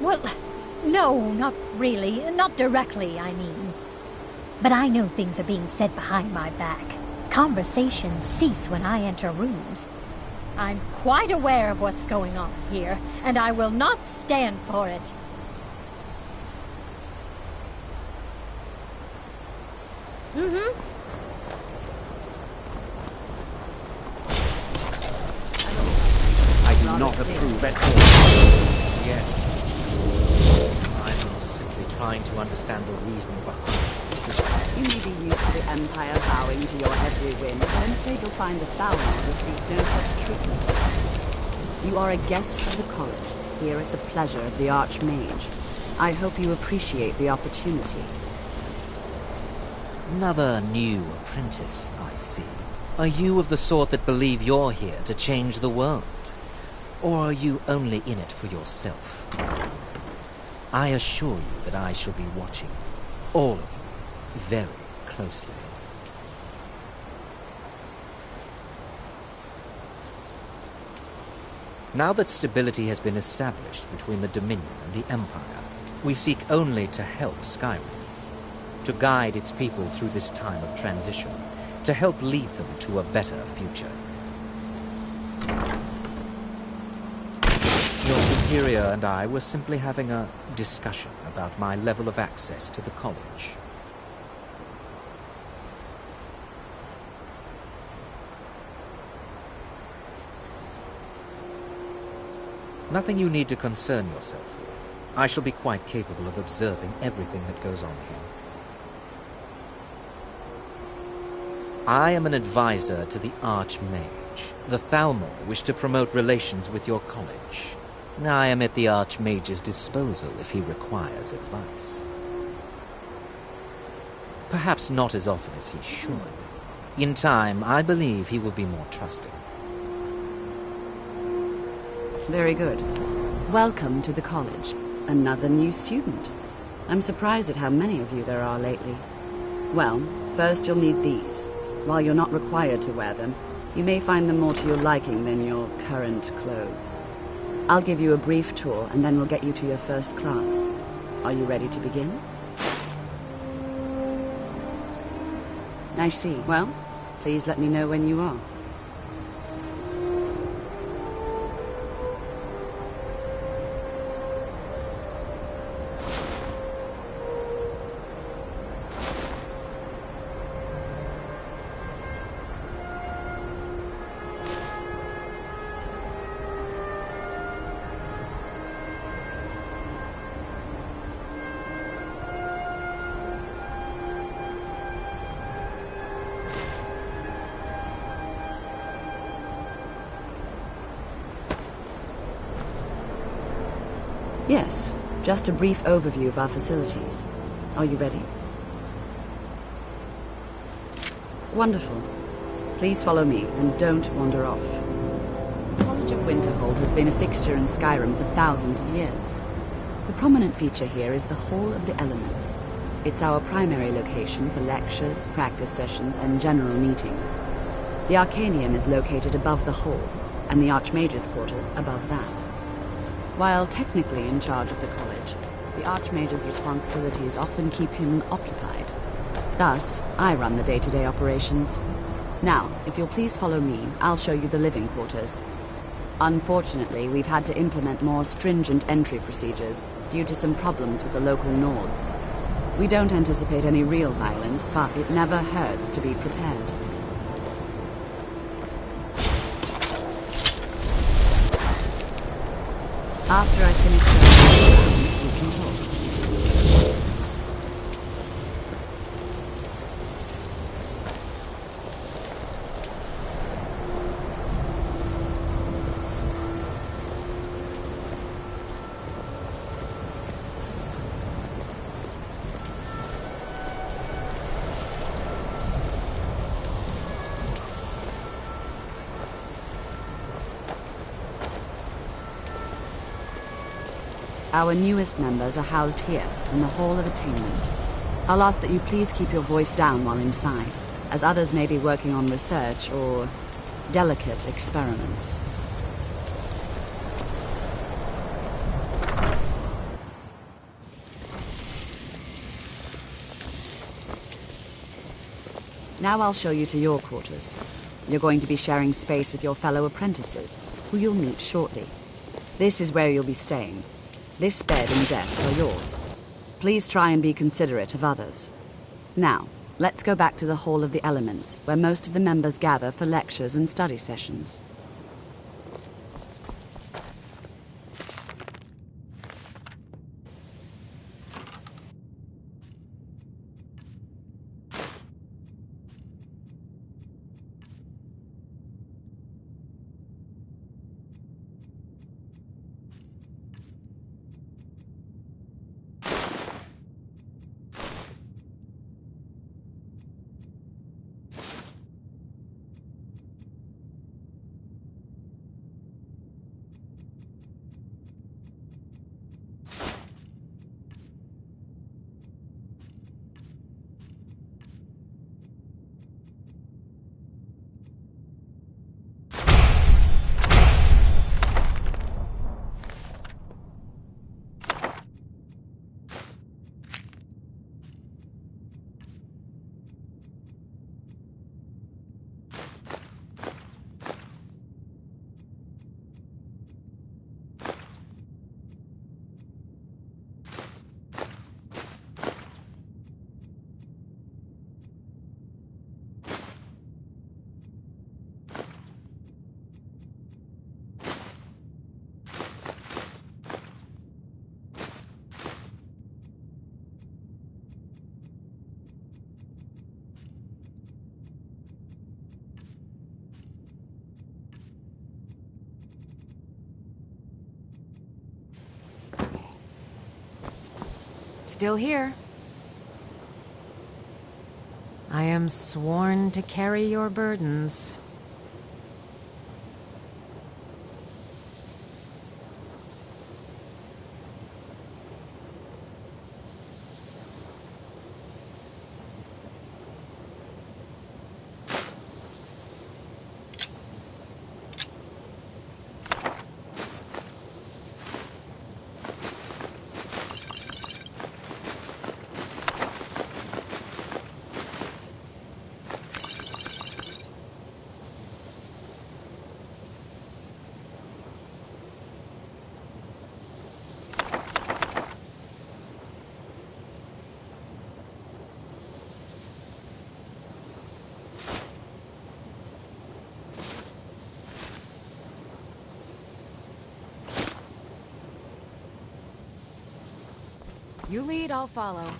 Well, no, not really. Not directly, I mean. But I know things are being said behind my back. Conversations cease when I enter rooms. I'm quite aware of what's going on here, and I will not stand for it. I do not approve at all. Yes. I'm simply trying to understand the reason behind the decision. You may be used to the Empire bowing to your every whim, but I'm afraid you'll find the Thalmor receive no such treatment. You are a guest of the college, here at the pleasure of the Archmage. I hope you appreciate the opportunity. Another new apprentice, I see. Are you of the sort that believe you're here to change the world? Or are you only in it for yourself? I assure you that I shall be watching all of you very closely. Now that stability has been established between the Dominion and the Empire, we seek only to help Skyrim, to guide its people through this time of transition, to help lead them to a better future. Your superior and I were simply having a discussion about my level of access to the college. Nothing you need to concern yourself with. I shall be quite capable of observing everything that goes on here. I am an advisor to the Archmage. The Thalmor wish to promote relations with your college. I am at the Archmage's disposal if he requires advice. Perhaps not as often as he should. In time, I believe he will be more trusting. Very good. Welcome to the college. Another new student. I'm surprised at how many of you there are lately. Well, first you'll need these. While you're not required to wear them, you may find them more to your liking than your current clothes. I'll give you a brief tour, and then we'll get you to your first class. Are you ready to begin? I see. Well, please let me know when you are. Yes, just a brief overview of our facilities. Are you ready? Wonderful. Please follow me, and don't wander off. The College of Winterhold has been a fixture in Skyrim for thousands of years. The prominent feature here is the Hall of the Elements. It's our primary location for lectures, practice sessions, and general meetings. The Arcanium is located above the hall, and the Archmage's quarters above that. While technically in charge of the college, the Archmage's responsibilities often keep him occupied. Thus, I run the day-to-day operations. Now, if you'll please follow me, I'll show you the living quarters. Unfortunately, we've had to implement more stringent entry procedures due to some problems with the local Nords. We don't anticipate any real violence, but it never hurts to be prepared. After I finish the rounds, we can talk. Our newest members are housed here, in the Hall of Attainment. I'll ask that you please keep your voice down while inside, as others may be working on research or delicate experiments. Now I'll show you to your quarters. You're going to be sharing space with your fellow apprentices, who you'll meet shortly. This is where you'll be staying. This bed and desk are yours. Please try and be considerate of others. Now, let's go back to the Hall of the Elements, where most of the members gather for lectures and study sessions. Still here. I am sworn to carry your burdens. You lead, I'll follow.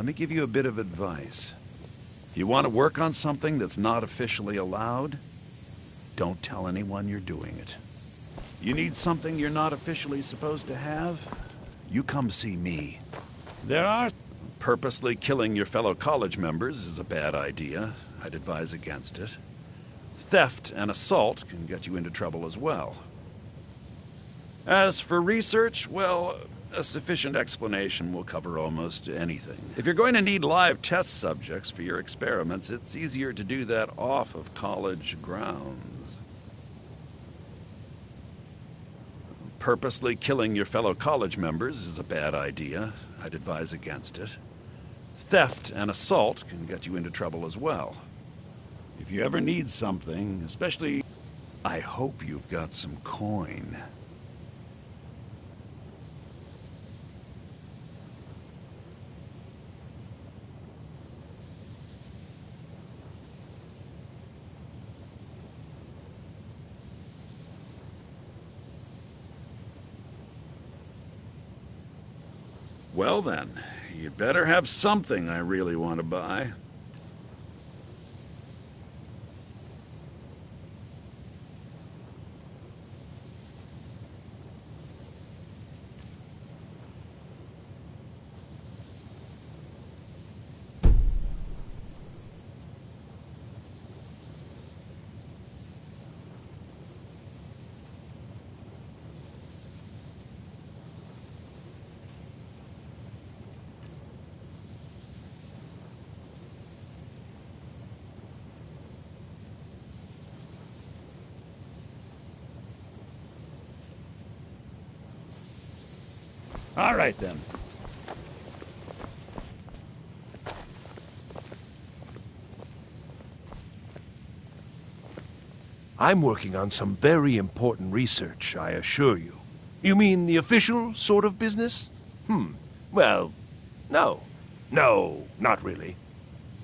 let me give you a bit of advice. You want to work on something that's not officially allowed? Don't tell anyone you're doing it. You need something you're not officially supposed to have? You come see me. There are... Purposely killing your fellow college members is a bad idea. I'd advise against it. Theft and assault can get you into trouble as well. As for research, well, a sufficient explanation will cover almost anything. If you're going to need live test subjects for your experiments, it's easier to do that off of college grounds. Purposely killing your fellow college members is a bad idea. I'd advise against it. Theft and assault can get you into trouble as well. If you ever need something, especially... I hope you've got some coin. Well then, you'd better have something I really want to buy. All right, then. I'm working on some very important research, I assure you. You mean the official sort of business? Well, no. No, not really.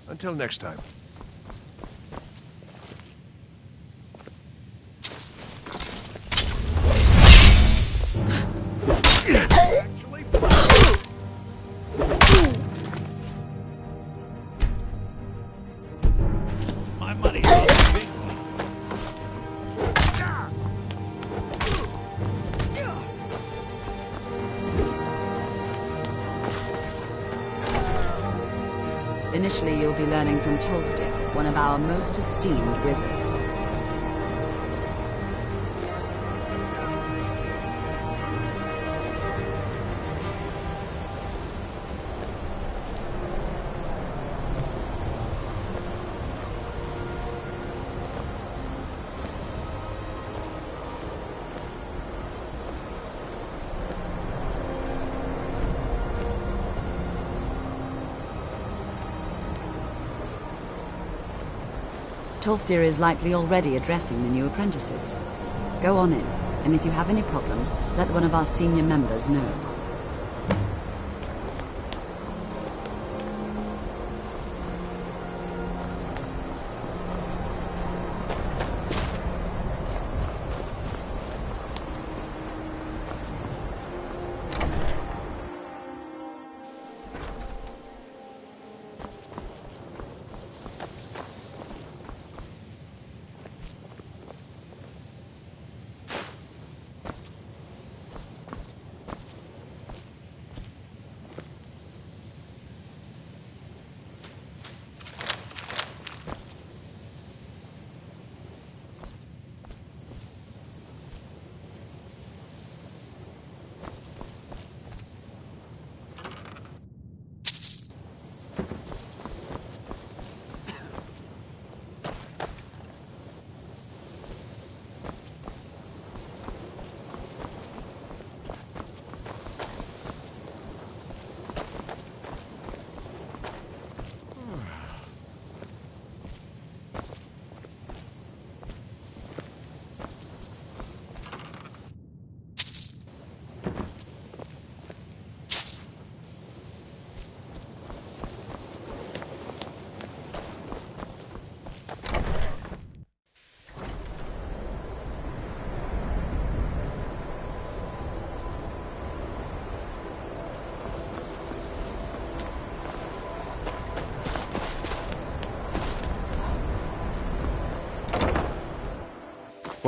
Until next time. My money's on the big one. Initially, you'll be learning from Tolfdir, one of our most esteemed wizards. Tolfdir is likely already addressing the new apprentices. Go on in, and if you have any problems, let one of our senior members know.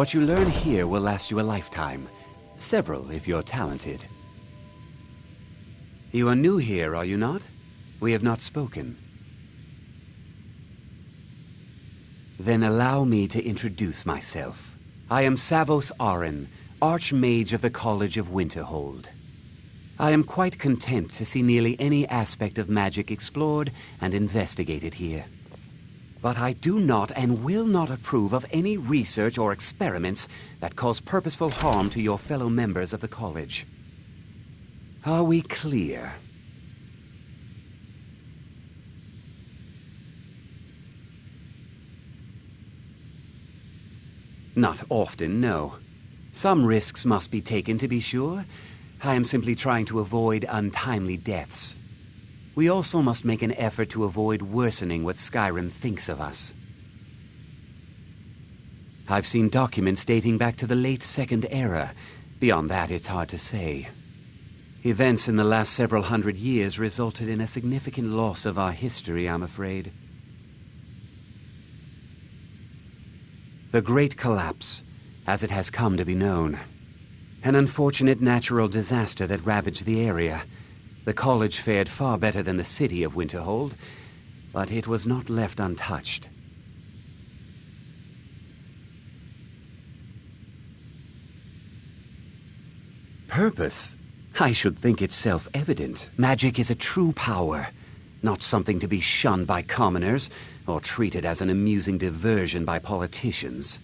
What you learn here will last you a lifetime. Several, if you're talented. You are new here, are you not? We have not spoken. Then allow me to introduce myself. I am Savos Aran, Archmage of the College of Winterhold. I am quite content to see nearly any aspect of magic explored and investigated here. But I do not and will not approve of any research or experiments that cause purposeful harm to your fellow members of the college. Are we clear? Not often, no. Some risks must be taken, to be sure. I am simply trying to avoid untimely deaths. We also must make an effort to avoid worsening what Skyrim thinks of us. I've seen documents dating back to the late Second Era. Beyond that, it's hard to say. Events in the last several hundred years resulted in a significant loss of our history, I'm afraid. The Great Collapse, as it has come to be known. An unfortunate natural disaster that ravaged the area. The college fared far better than the city of Winterhold, but it was not left untouched. Purpose? I should think it's self-evident. Magic is a true power, not something to be shunned by commoners or treated as an amusing diversion by politicians.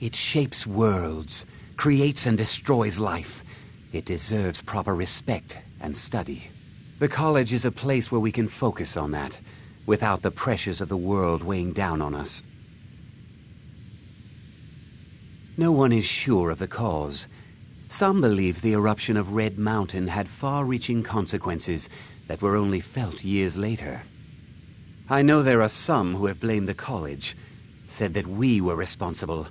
It shapes worlds, creates and destroys life. It deserves proper respect and study. The college is a place where we can focus on that, without the pressures of the world weighing down on us. No one is sure of the cause. Some believe the eruption of Red Mountain had far-reaching consequences that were only felt years later. I know there are some who have blamed the college, said that we were responsible.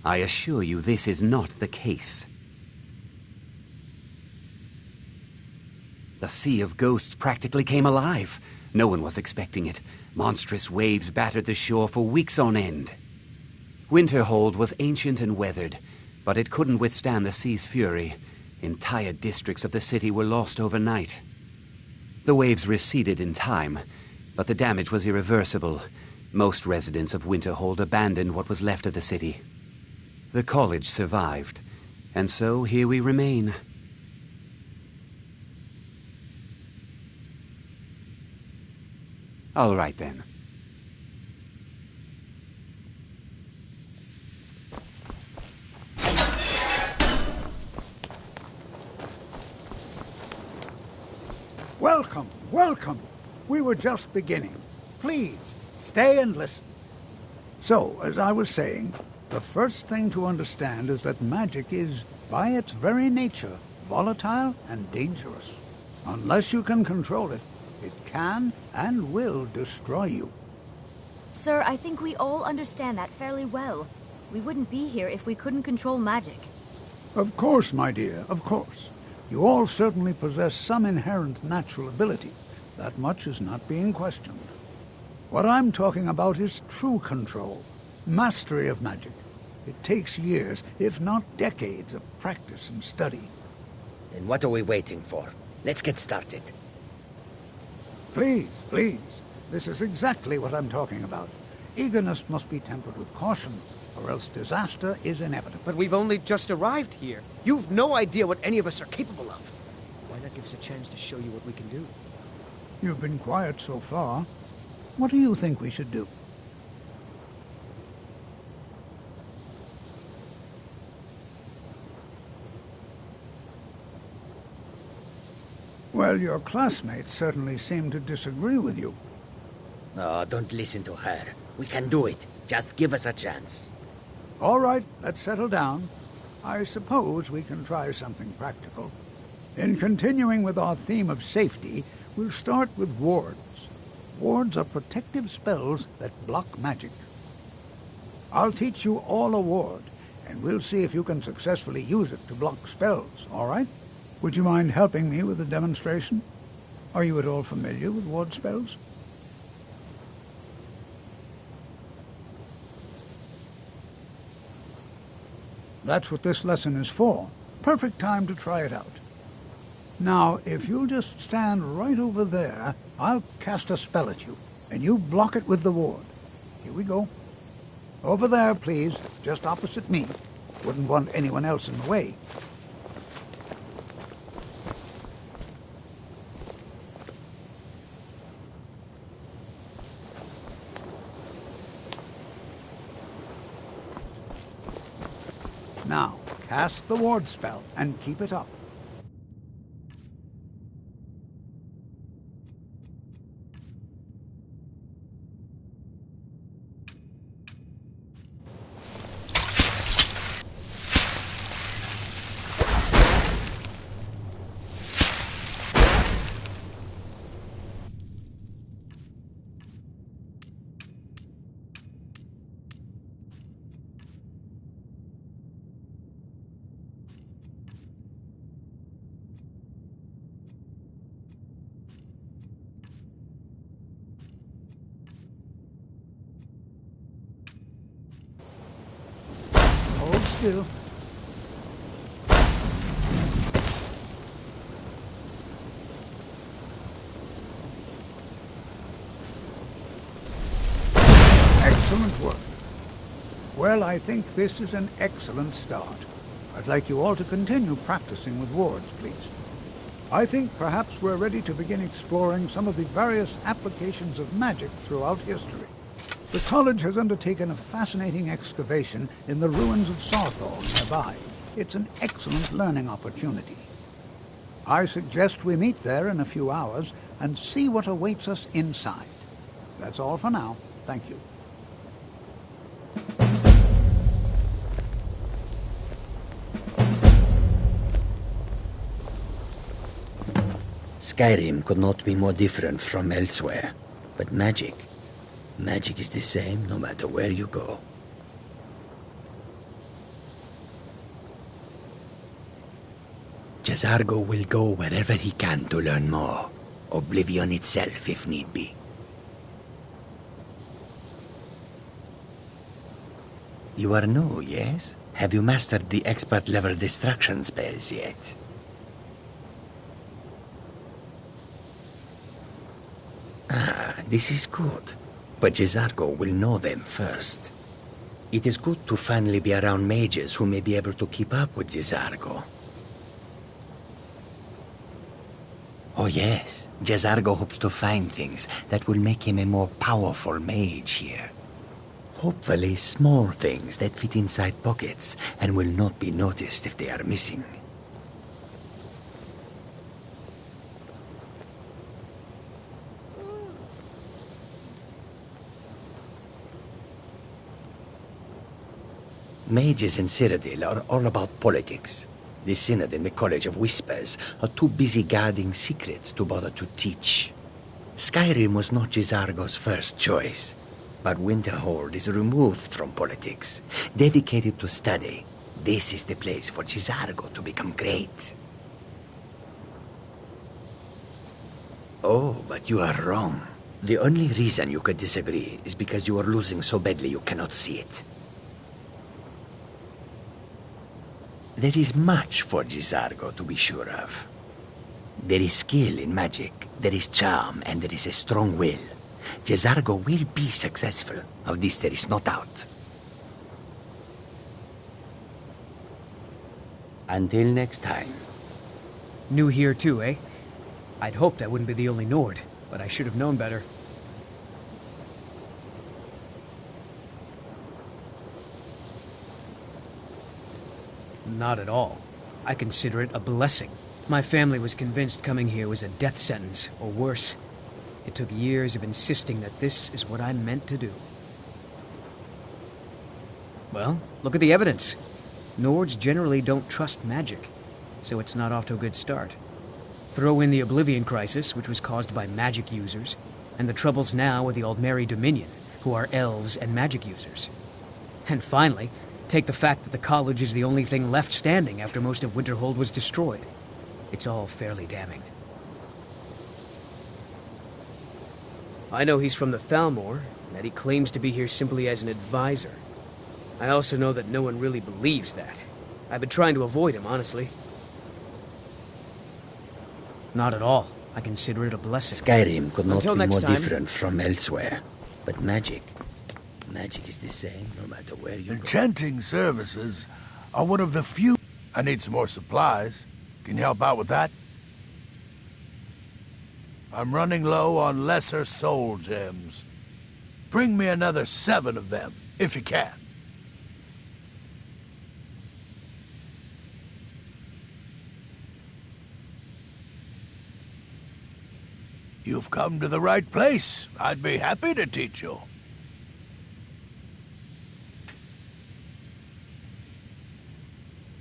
I assure you this is not the case. The Sea of Ghosts practically came alive. No one was expecting it. Monstrous waves battered the shore for weeks on end. Winterhold was ancient and weathered, but it couldn't withstand the sea's fury. Entire districts of the city were lost overnight. The waves receded in time, but the damage was irreversible. Most residents of Winterhold abandoned what was left of the city. The college survived, and so here we remain. All right, then. Welcome, welcome. We were just beginning. Please, stay and listen. So, as I was saying, the first thing to understand is that magic is, by its very nature, volatile and dangerous. Unless you can control it, it can and will destroy you. Sir, I think we all understand that fairly well. We wouldn't be here if we couldn't control magic. Of course, my dear, of course. You all certainly possess some inherent natural ability. That much is not being questioned. What I'm talking about is true control, mastery of magic. It takes years, if not decades, of practice and study. Then what are we waiting for? Let's get started. Please, please. This is exactly what I'm talking about. Eagerness must be tempered with caution, or else disaster is inevitable. But we've only just arrived here. You've no idea what any of us are capable of. Why not give us a chance to show you what we can do? You've been quiet so far. What do you think we should do? Well, your classmates certainly seem to disagree with you. Oh, don't listen to her. We can do it. Just give us a chance. All right, let's settle down. I suppose we can try something practical. In continuing with our theme of safety, we'll start with wards. Wards are protective spells that block magic. I'll teach you all a ward, and we'll see if you can successfully use it to block spells, all right? Would you mind helping me with the demonstration? Are you at all familiar with ward spells? That's what this lesson is for. Perfect time to try it out. Now, if you'll just stand right over there, I'll cast a spell at you, and you block it with the ward. Here we go. Over there, please, just opposite me. Wouldn't want anyone else in the way. Now, cast the ward spell and keep it up. Still. Excellent work. Well, I think this is an excellent start. I'd like you all to continue practicing with wards, please. I think perhaps we're ready to begin exploring some of the various applications of magic throughout history. The college has undertaken a fascinating excavation in the ruins of Sawthorn nearby. It's an excellent learning opportunity. I suggest we meet there in a few hours and see what awaits us inside. That's all for now. Thank you. Skyrim could not be more different from elsewhere, but magic is the same no matter where you go. Jazargo will go wherever he can to learn more. Oblivion itself, if need be. You are new, yes? Have you mastered the expert-level distraction spells yet? Ah, this is good. But Jazargo will know them first. It is good to finally be around mages who may be able to keep up with Jazargo. Oh yes, Jazargo hopes to find things that will make him a more powerful mage here. Hopefully small things that fit inside pockets and will not be noticed if they are missing. Mages in Cyrodiil are all about politics. The Synod and the College of Whispers are too busy guarding secrets to bother to teach. Skyrim was not Jazargo's first choice, but Winterhold is removed from politics, dedicated to study. This is the place for Jazargo to become great. Oh, but you are wrong. The only reason you could disagree is because you are losing so badly you cannot see it. There is much for Jazargo to be sure of. There is skill in magic, there is charm, and there is a strong will. Jazargo will be successful. Of this there is no doubt. Until next time. New here too, eh? I'd hoped I wouldn't be the only Nord, but I should have known better. Not at all. I consider it a blessing. My family was convinced coming here was a death sentence, or worse. It took years of insisting that this is what I'm meant to do. Well, look at the evidence. Nords generally don't trust magic, so it's not off to a good start. Throw in the Oblivion Crisis, which was caused by magic users, and the troubles now with the Aldmeri Dominion, who are elves and magic users. And finally, take the fact that the college is the only thing left standing after most of Winterhold was destroyed. It's all fairly damning. I know he's from the Thalmor, and that he claims to be here simply as an advisor. I also know that no one really believes that. I've been trying to avoid him, honestly. Not at all. I consider it a blessing. Skyrim could not Until be next more time. different from elsewhere. But magic is the same no matter where you go. Enchanting services are one of the few... I need some more supplies. Can you help out with that? I'm running low on lesser soul gems. Bring me another 7 of them, if you can. You've come to the right place. I'd be happy to teach you.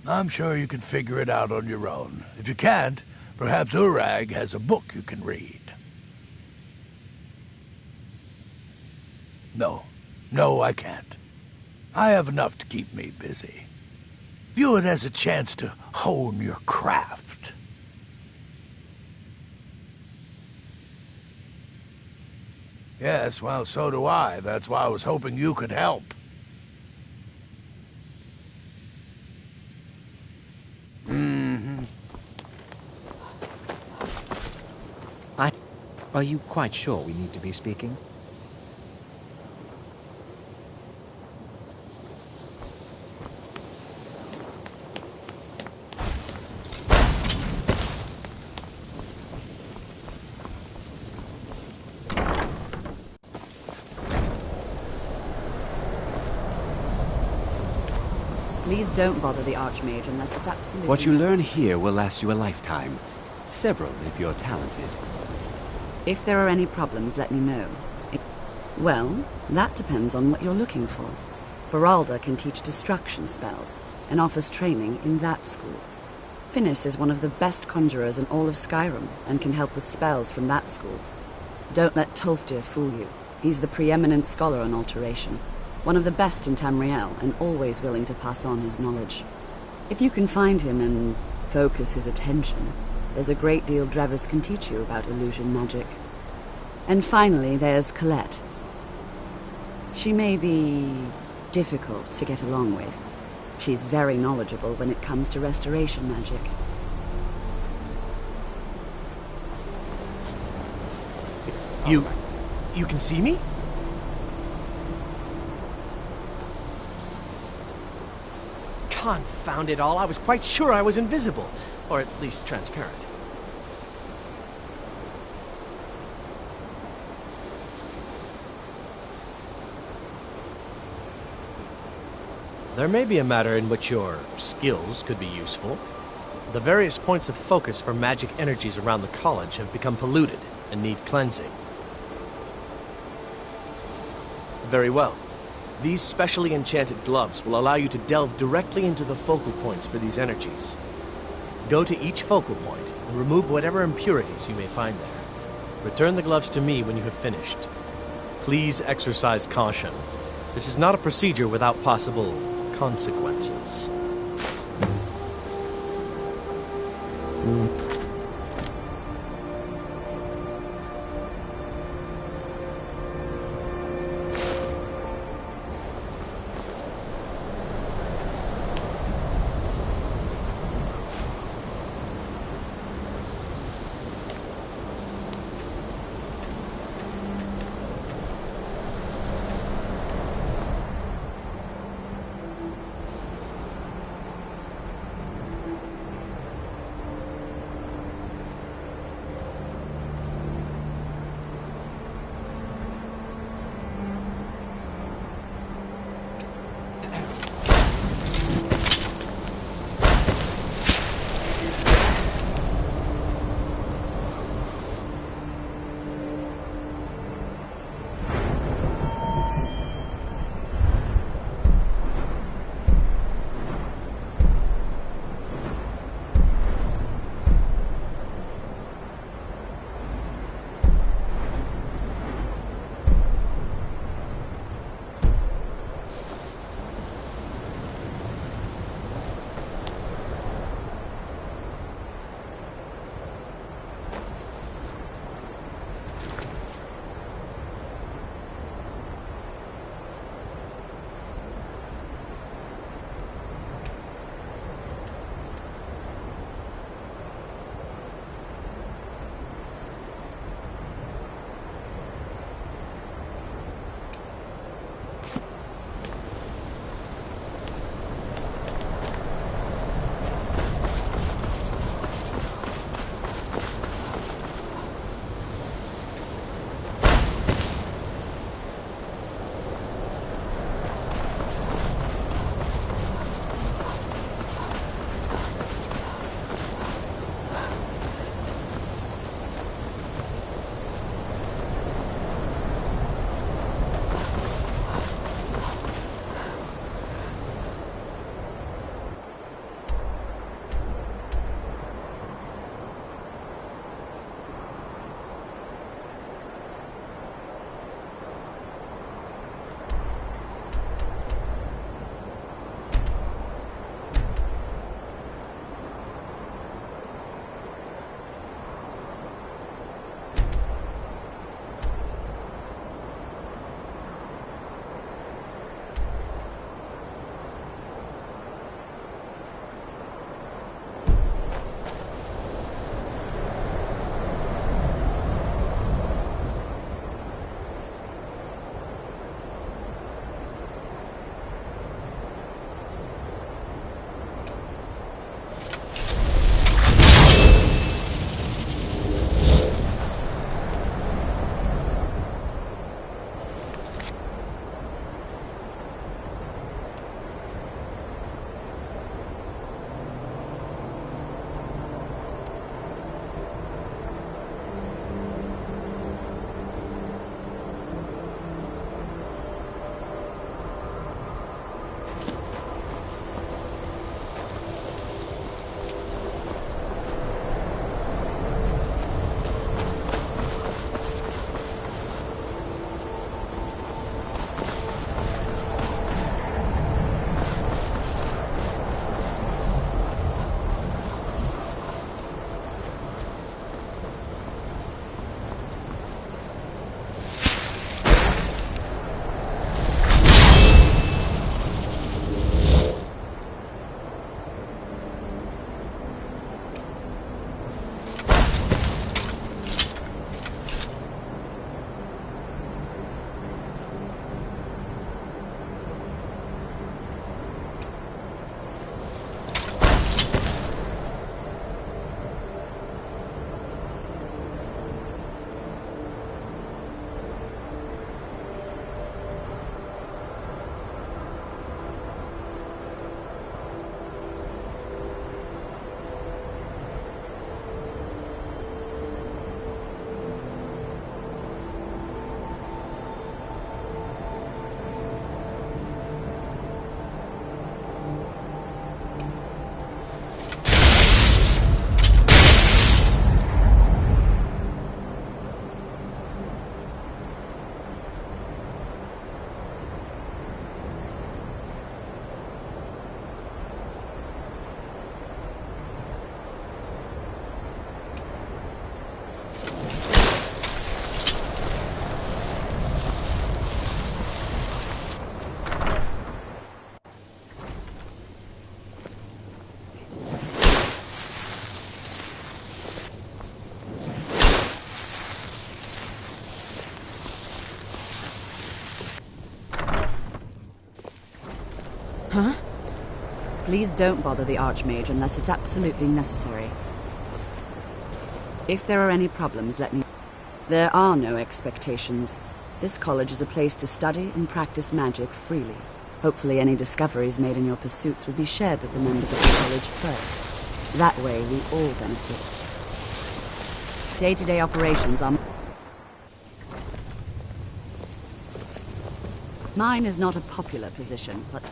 I'm sure you can figure it out on your own. If you can't, perhaps Urag has a book you can read. No, I can't. I have enough to keep me busy. View it as a chance to hone your craft. Yes, well, so do I. That's why I was hoping you could help. Are you quite sure we need to be speaking? Please don't bother the Archmage unless it's absolutely What you learn necessary. here will last you a lifetime. Several, if you're talented. If there are any problems, let me know. Well, that depends on what you're looking for. Beralda can teach destruction spells and offers training in that school. Finis is one of the best conjurers in all of Skyrim and can help with spells from that school. Don't let Tolfdir fool you. He's the preeminent scholar on alteration, one of the best in Tamriel and always willing to pass on his knowledge. If you can find him and focus his attention, there's a great deal Drevis can teach you about illusion magic. And finally, there's Colette. She may be difficult to get along with. She's very knowledgeable when it comes to restoration magic. You can see me? Confound it all, I was quite sure I was invisible. Or at least transparent. There may be a matter in which your skills could be useful. The various points of focus for magic energies around the college have become polluted and need cleansing. Very well. These specially enchanted gloves will allow you to delve directly into the focal points for these energies. Go to each focal point and remove whatever impurities you may find there. Return the gloves to me when you have finished. Please exercise caution. This is not a procedure without possible consequences. Huh? Please don't bother the Archmage unless it's absolutely necessary. If there are any problems, let me... There are no expectations. This college is a place to study and practice magic freely. Hopefully any discoveries made in your pursuits will be shared with the members of the college first. That way we all benefit. Day-to-day operations are... Mine is not a popular position, but...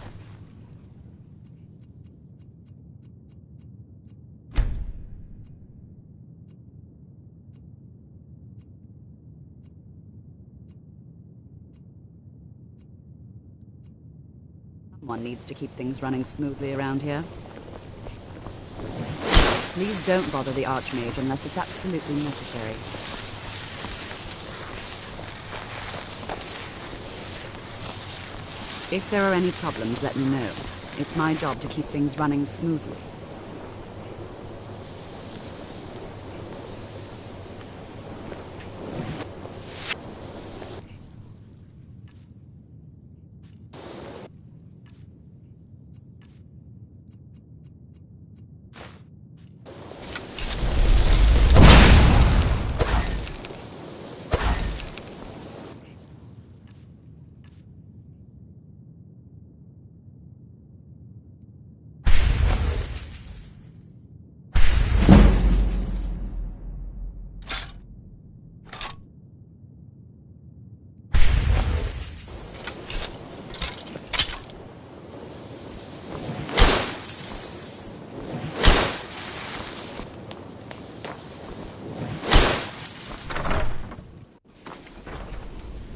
Someone needs to keep things running smoothly around here. Please don't bother the Archmage unless it's absolutely necessary. If there are any problems, let me know. It's my job to keep things running smoothly.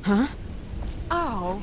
Huh? Ow!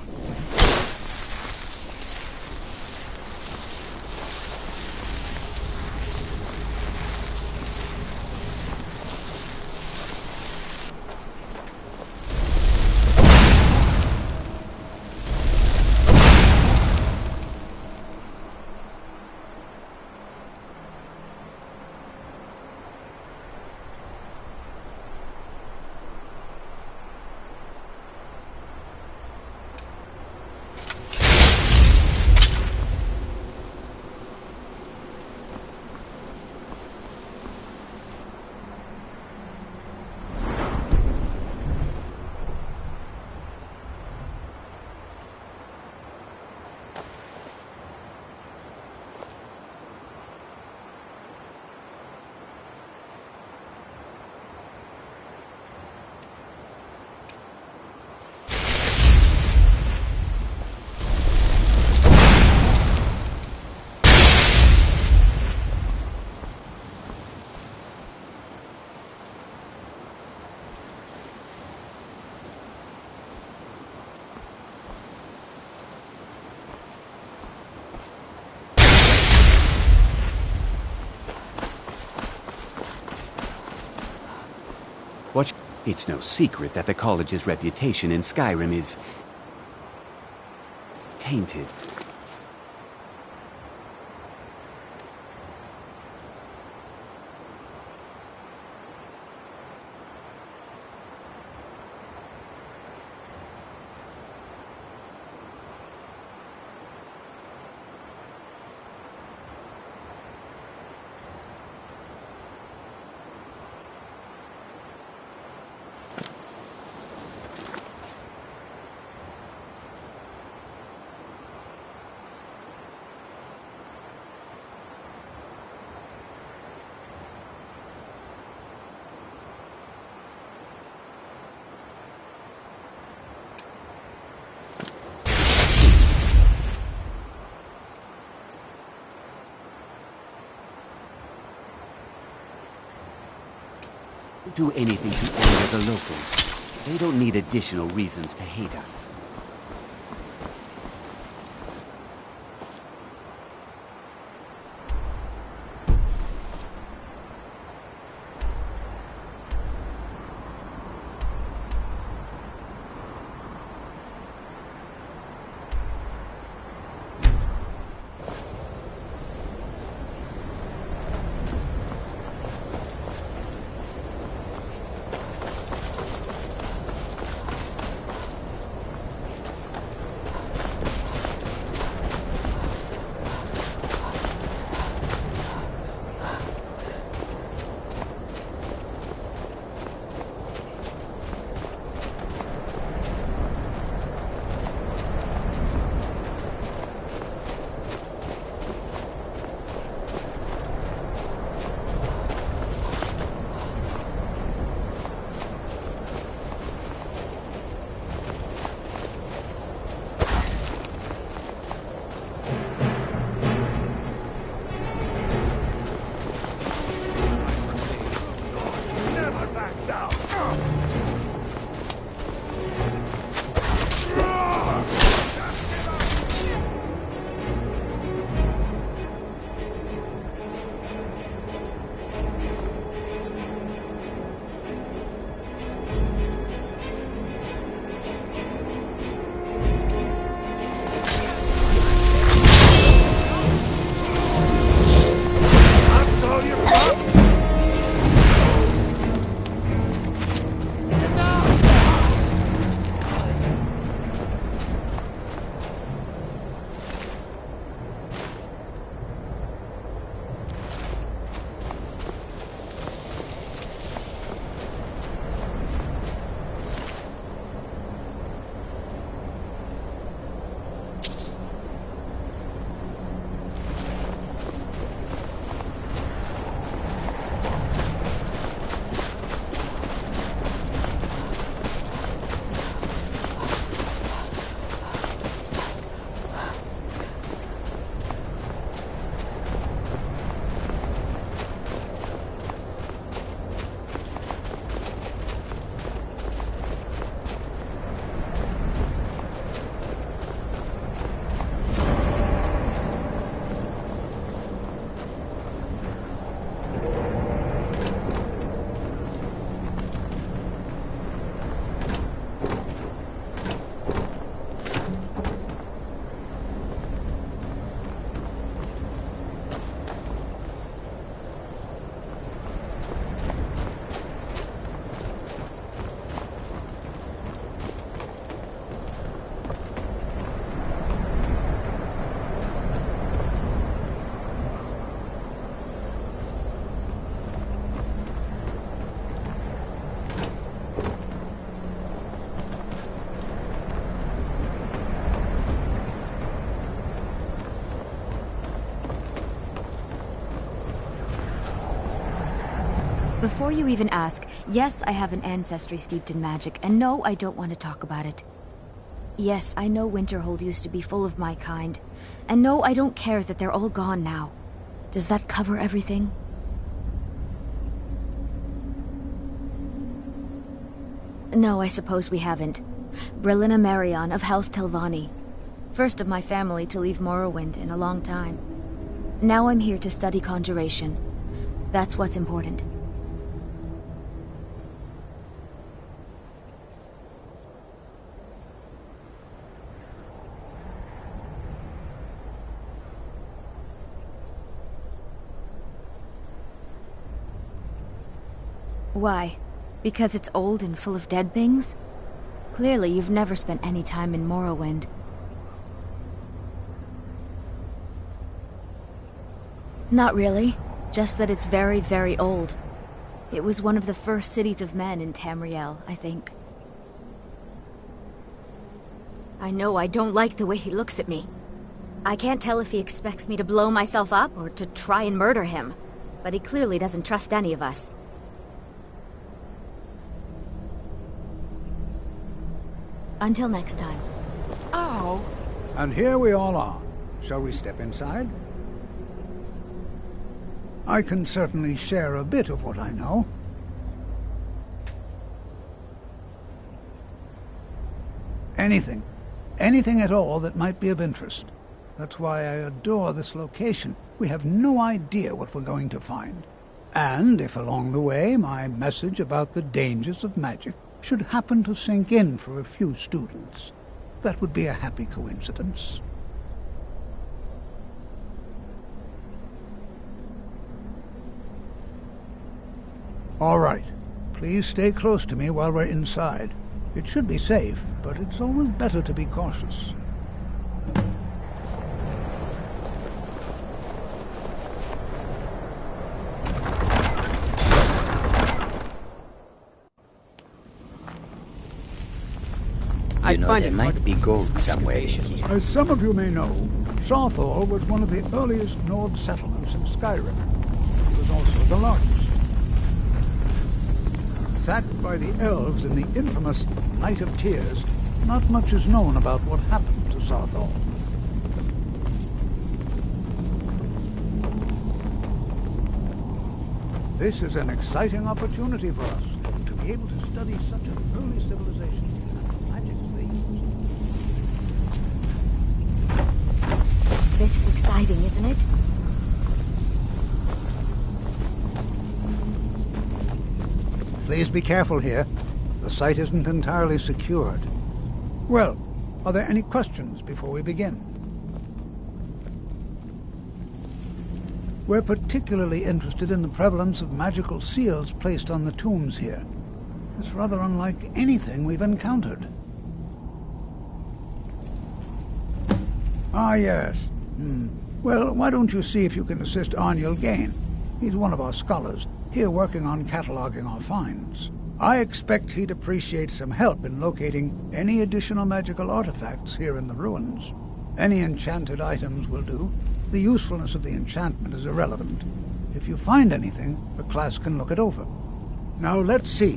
What? It's no secret that the college's reputation in Skyrim is... tainted. Do anything to anger the locals. They don't need additional reasons to hate us. Before you even ask, yes, I have an ancestry steeped in magic, and no, I don't want to talk about it. Yes, I know Winterhold used to be full of my kind, and no, I don't care that they're all gone now. Does that cover everything? No, I suppose we haven't. Brillina Marion of House Telvanni. First of my family to leave Morrowind in a long time. Now I'm here to study conjuration. That's what's important. Why? Because it's old and full of dead things? Clearly, you've never spent any time in Morrowind. Not really. Just that it's very, very old. It was one of the first cities of men in Tamriel, I think. I know I don't like the way he looks at me. I can't tell if he expects me to blow myself up or to try and murder him. But he clearly doesn't trust any of us. Until next time. Oh. And here we all are. Shall we step inside? I can certainly share a bit of what I know. Anything. Anything at all that might be of interest. That's why I adore this location. We have no idea what we're going to find. And if along the way my message about the dangers of magic should happen to sink in for a few students, that would be a happy coincidence. All right. Please stay close to me while we're inside. It should be safe, but it's always better to be cautious. You know, there might be gold somewhere in here. As some of you may know, Sarthal was one of the earliest Nord settlements in Skyrim. It was also the largest. Sacked by the elves in the infamous Night of Tears, not much is known about what happened to Sarthal. This is an exciting opportunity for us to be able to study such an early civilization. This is exciting, isn't it? Please be careful here. The site isn't entirely secured. Well, are there any questions before we begin? We're particularly interested in the prevalence of magical seals placed on the tombs here. It's rather unlike anything we've encountered. Ah, yes. Well, why don't you see if you can assist Arniel Gain? He's one of our scholars, here working on cataloging our finds. I expect he'd appreciate some help in locating any additional magical artifacts here in the ruins. Any enchanted items will do. The usefulness of the enchantment is irrelevant. If you find anything, the class can look it over. Now let's see.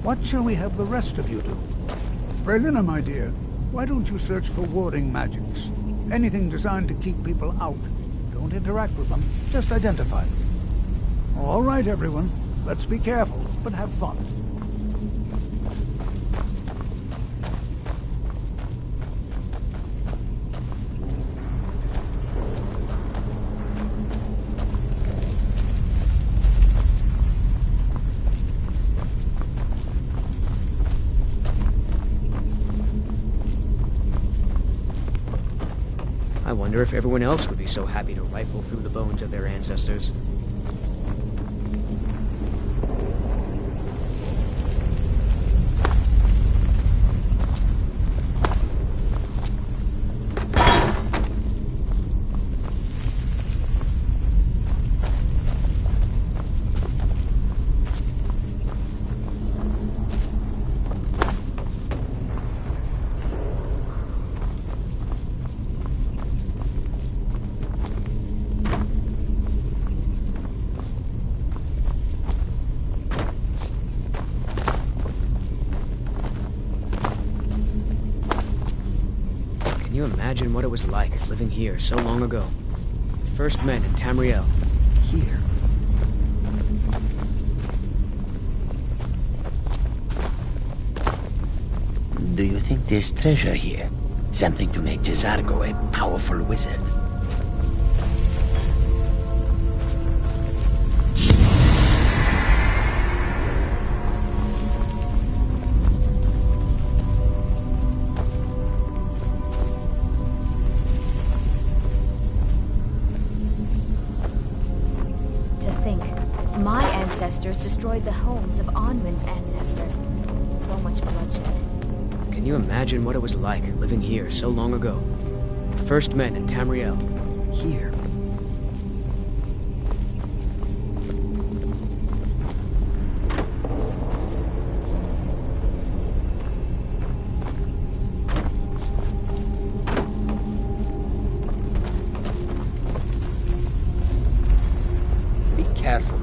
What shall we have the rest of you do? Brillina, my dear, why don't you search for warding magics? Anything designed to keep people out. Don't interact with them, just identify them. All right, everyone. Let's be careful, but have fun. I wonder if everyone else would be so happy to rifle through the bones of their ancestors. Can you imagine what it was like living here so long ago? First men in Tamriel. Here. Do you think there's treasure here? Something to make Jezargo a powerful wizard? To think, my ancestors destroyed the homes of Onwin's ancestors. So much bloodshed. Can you imagine what it was like living here so long ago? First men in Tamriel. Here. Be careful.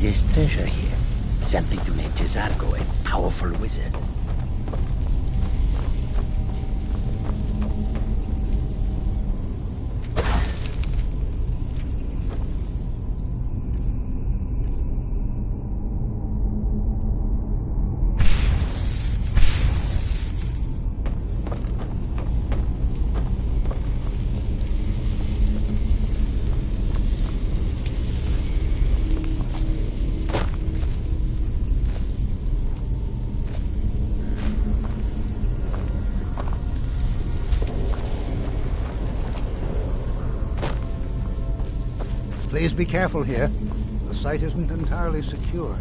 There's treasure here. Something to make Jezargo a powerful wizard. Please be careful here. The site isn't entirely secured.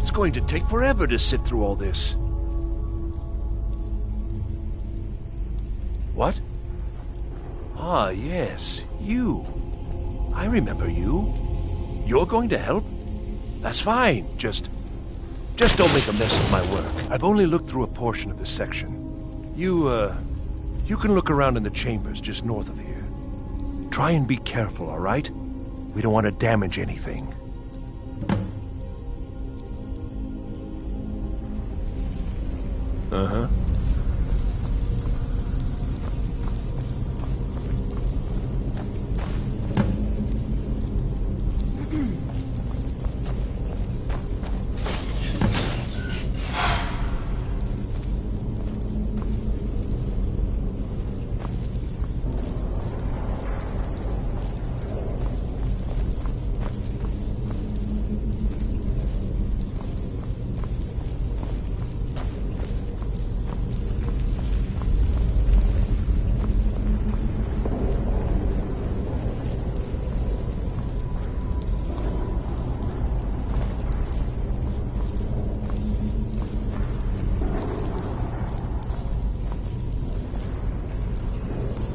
It's going to take forever to sift through all this. What? Ah, yes, you. I remember you. You're going to help? That's fine. Just don't make a mess of my work. I've only looked through a portion of this section. You can look around in the chambers just north of here. Try and be careful, all right? We don't want to damage anything. Uh-huh.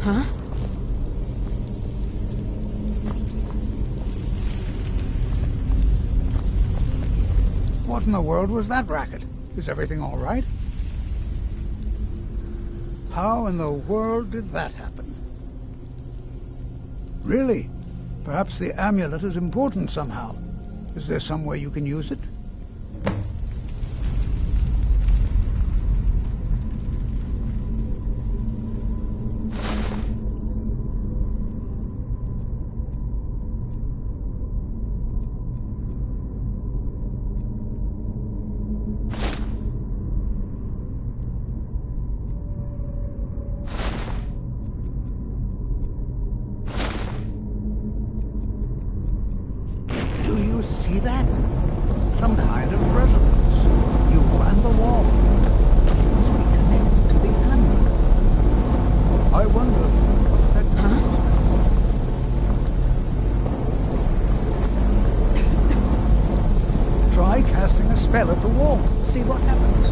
Huh? What in the world was that racket? Is everything all right? How in the world did that happen? Really? Perhaps the amulet is important somehow. Is there some way you can use it? See that? Some kind of resonance. You and the wall. It must be connected to the amulet. I wonder what that means. Try casting a spell at the wall. See what happens.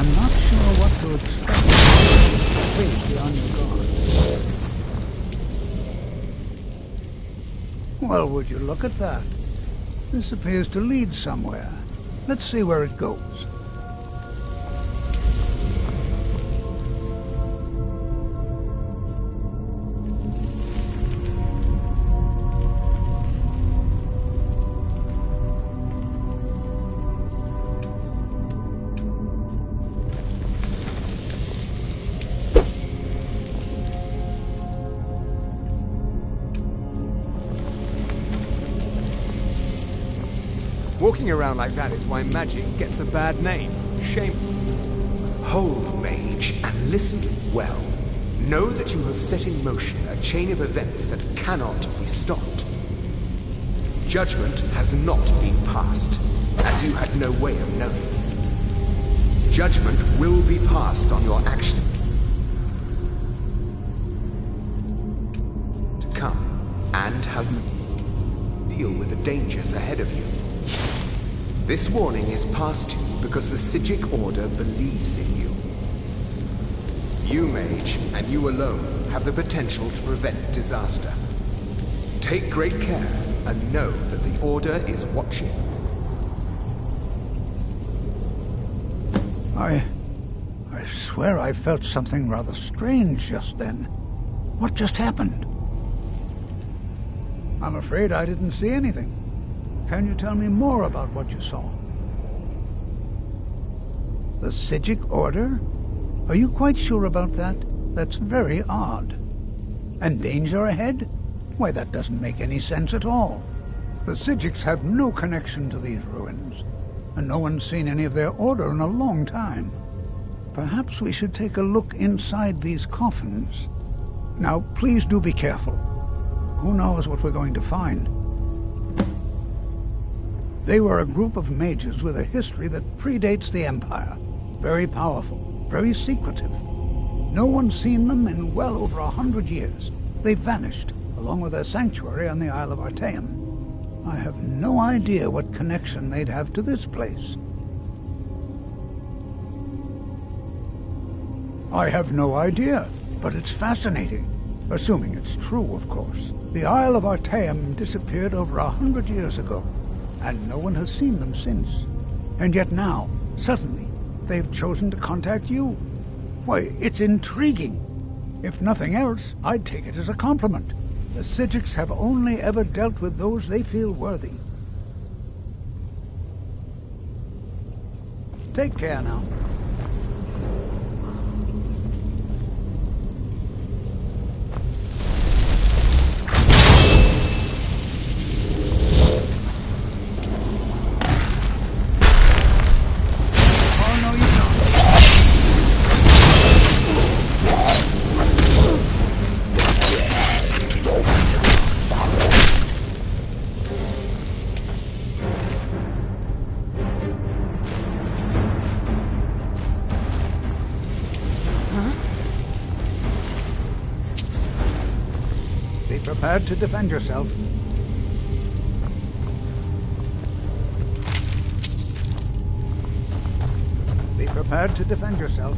I'm not sure what to expect. Please be on your guard. Well, would you look at that? This appears to lead somewhere. Let's see where it goes. Walking around like that is why magic gets a bad name. Shame. Hold, mage, and listen well. Know that you have set in motion a chain of events that cannot be stopped. Judgment has not been passed, as you had no way of knowing. Judgment will be passed on your actions to come, and how you deal with the dangers ahead of you. This warning is passed to you because the Psijic Order believes in you. You, mage, and you alone, have the potential to prevent disaster. Take great care and know that the Order is watching. I swear I felt something rather strange just then. What just happened? I'm afraid I didn't see anything. Can you tell me more about what you saw? The Psijic Order? Are you quite sure about that? That's very odd. And danger ahead? Why, that doesn't make any sense at all. The Psijics have no connection to these ruins, and no one's seen any of their order in a long time. Perhaps we should take a look inside these coffins. Now, please do be careful. Who knows what we're going to find? They were a group of mages with a history that predates the Empire. Very powerful, very secretive. No one's seen them in well over 100 years. They vanished, along with their sanctuary on the Isle of Artaeum. I have no idea what connection they'd have to this place. I have no idea, but it's fascinating. Assuming it's true, of course. The Isle of Artaeum disappeared over 100 years ago, and no one has seen them since. And yet now, suddenly, they've chosen to contact you. Why, it's intriguing. If nothing else, I'd take it as a compliment. The Psijics have only ever dealt with those they feel worthy. Take care now. Prepared to defend yourself. Be prepared to defend yourself.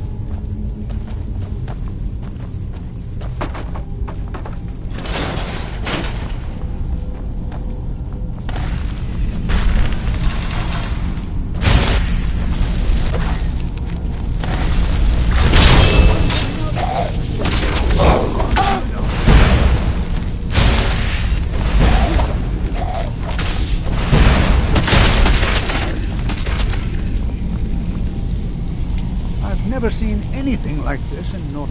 Never seen anything like this in North.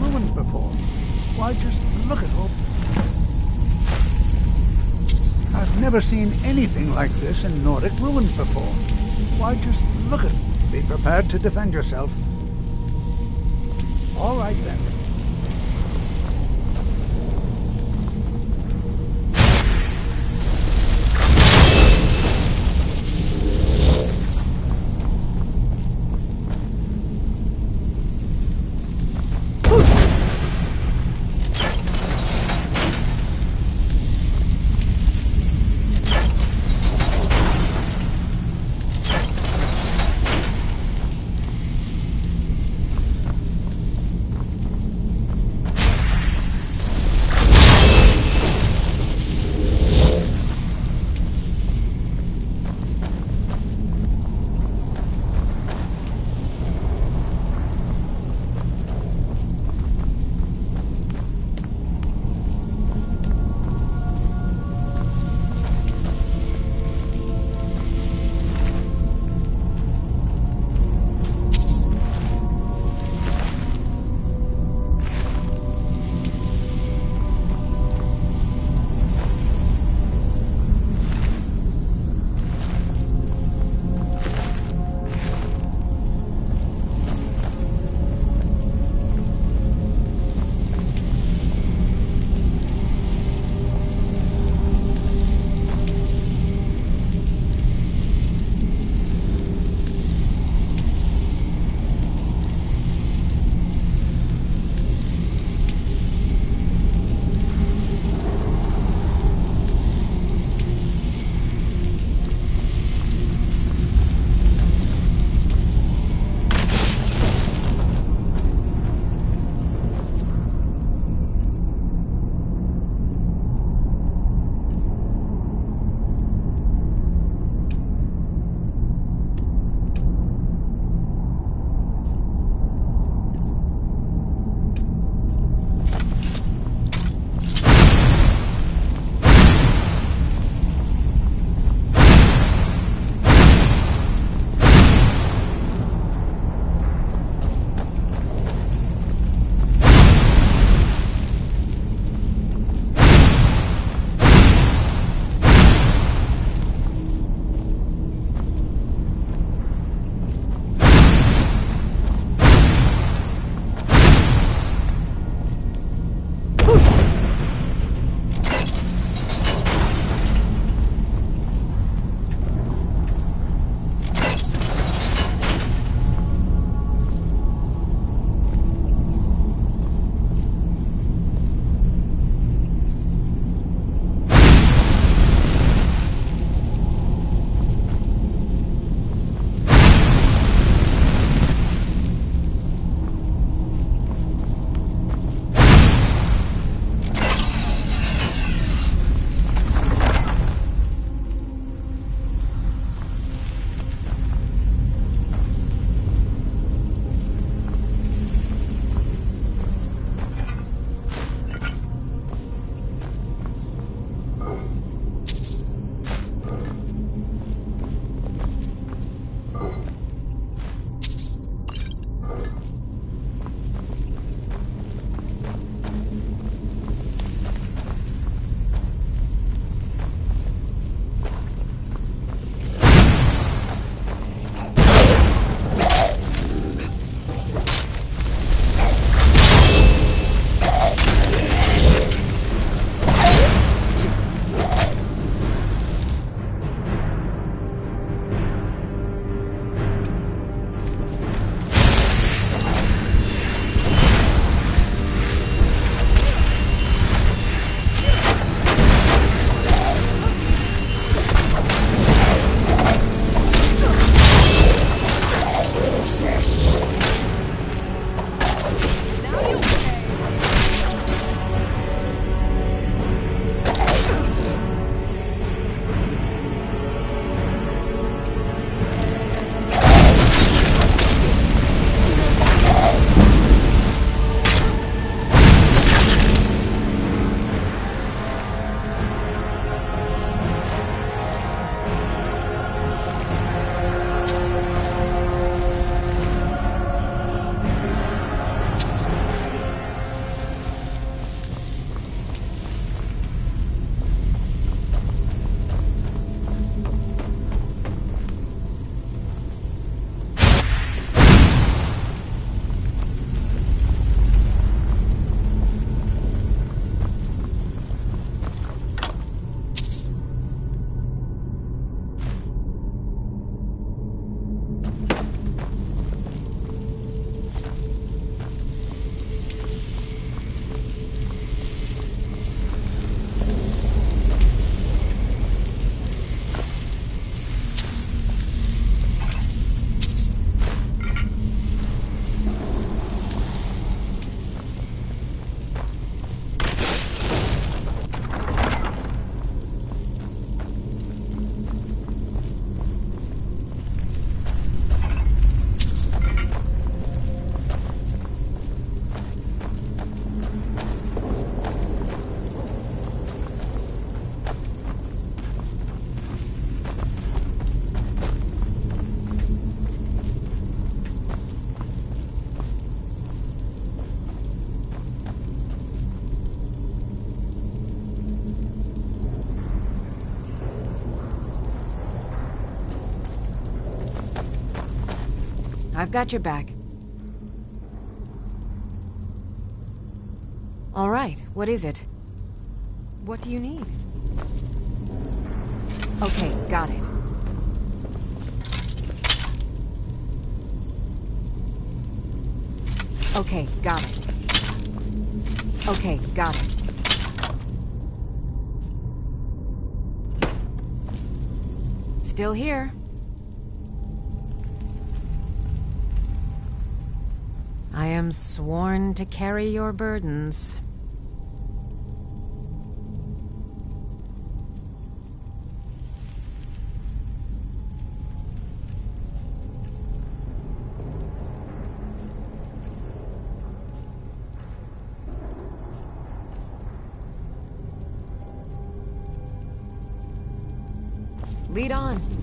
Ruins before. Why, just look at all. I've never seen anything like this in Nordic ruins before. Why, just look at it. Be prepared to defend yourself. All right, then. I've got your back. All right, what is it? What do you need? Okay, got it. Okay, got it. Okay, got it. Still here. I am sworn to carry your burdens. Lead on.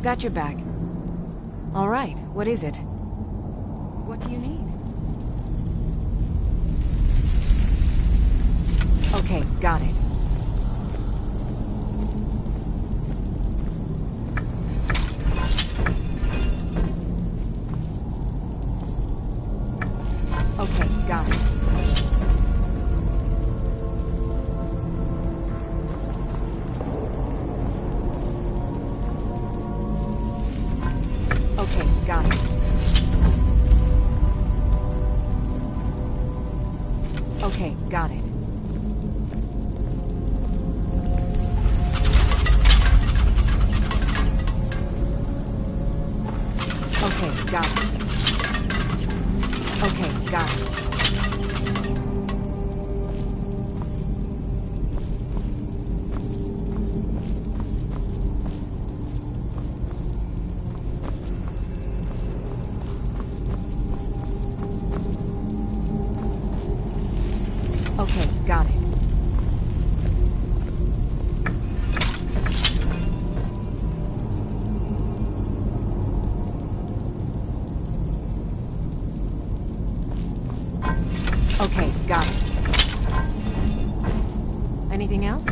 Got your back. All right, what is it? What do you need? Okay, got it. Okay, got it. Okay, got it. Okay, got it. Okay, got it. Okay, got it. Okay, got it. Okay, got it. Anything else?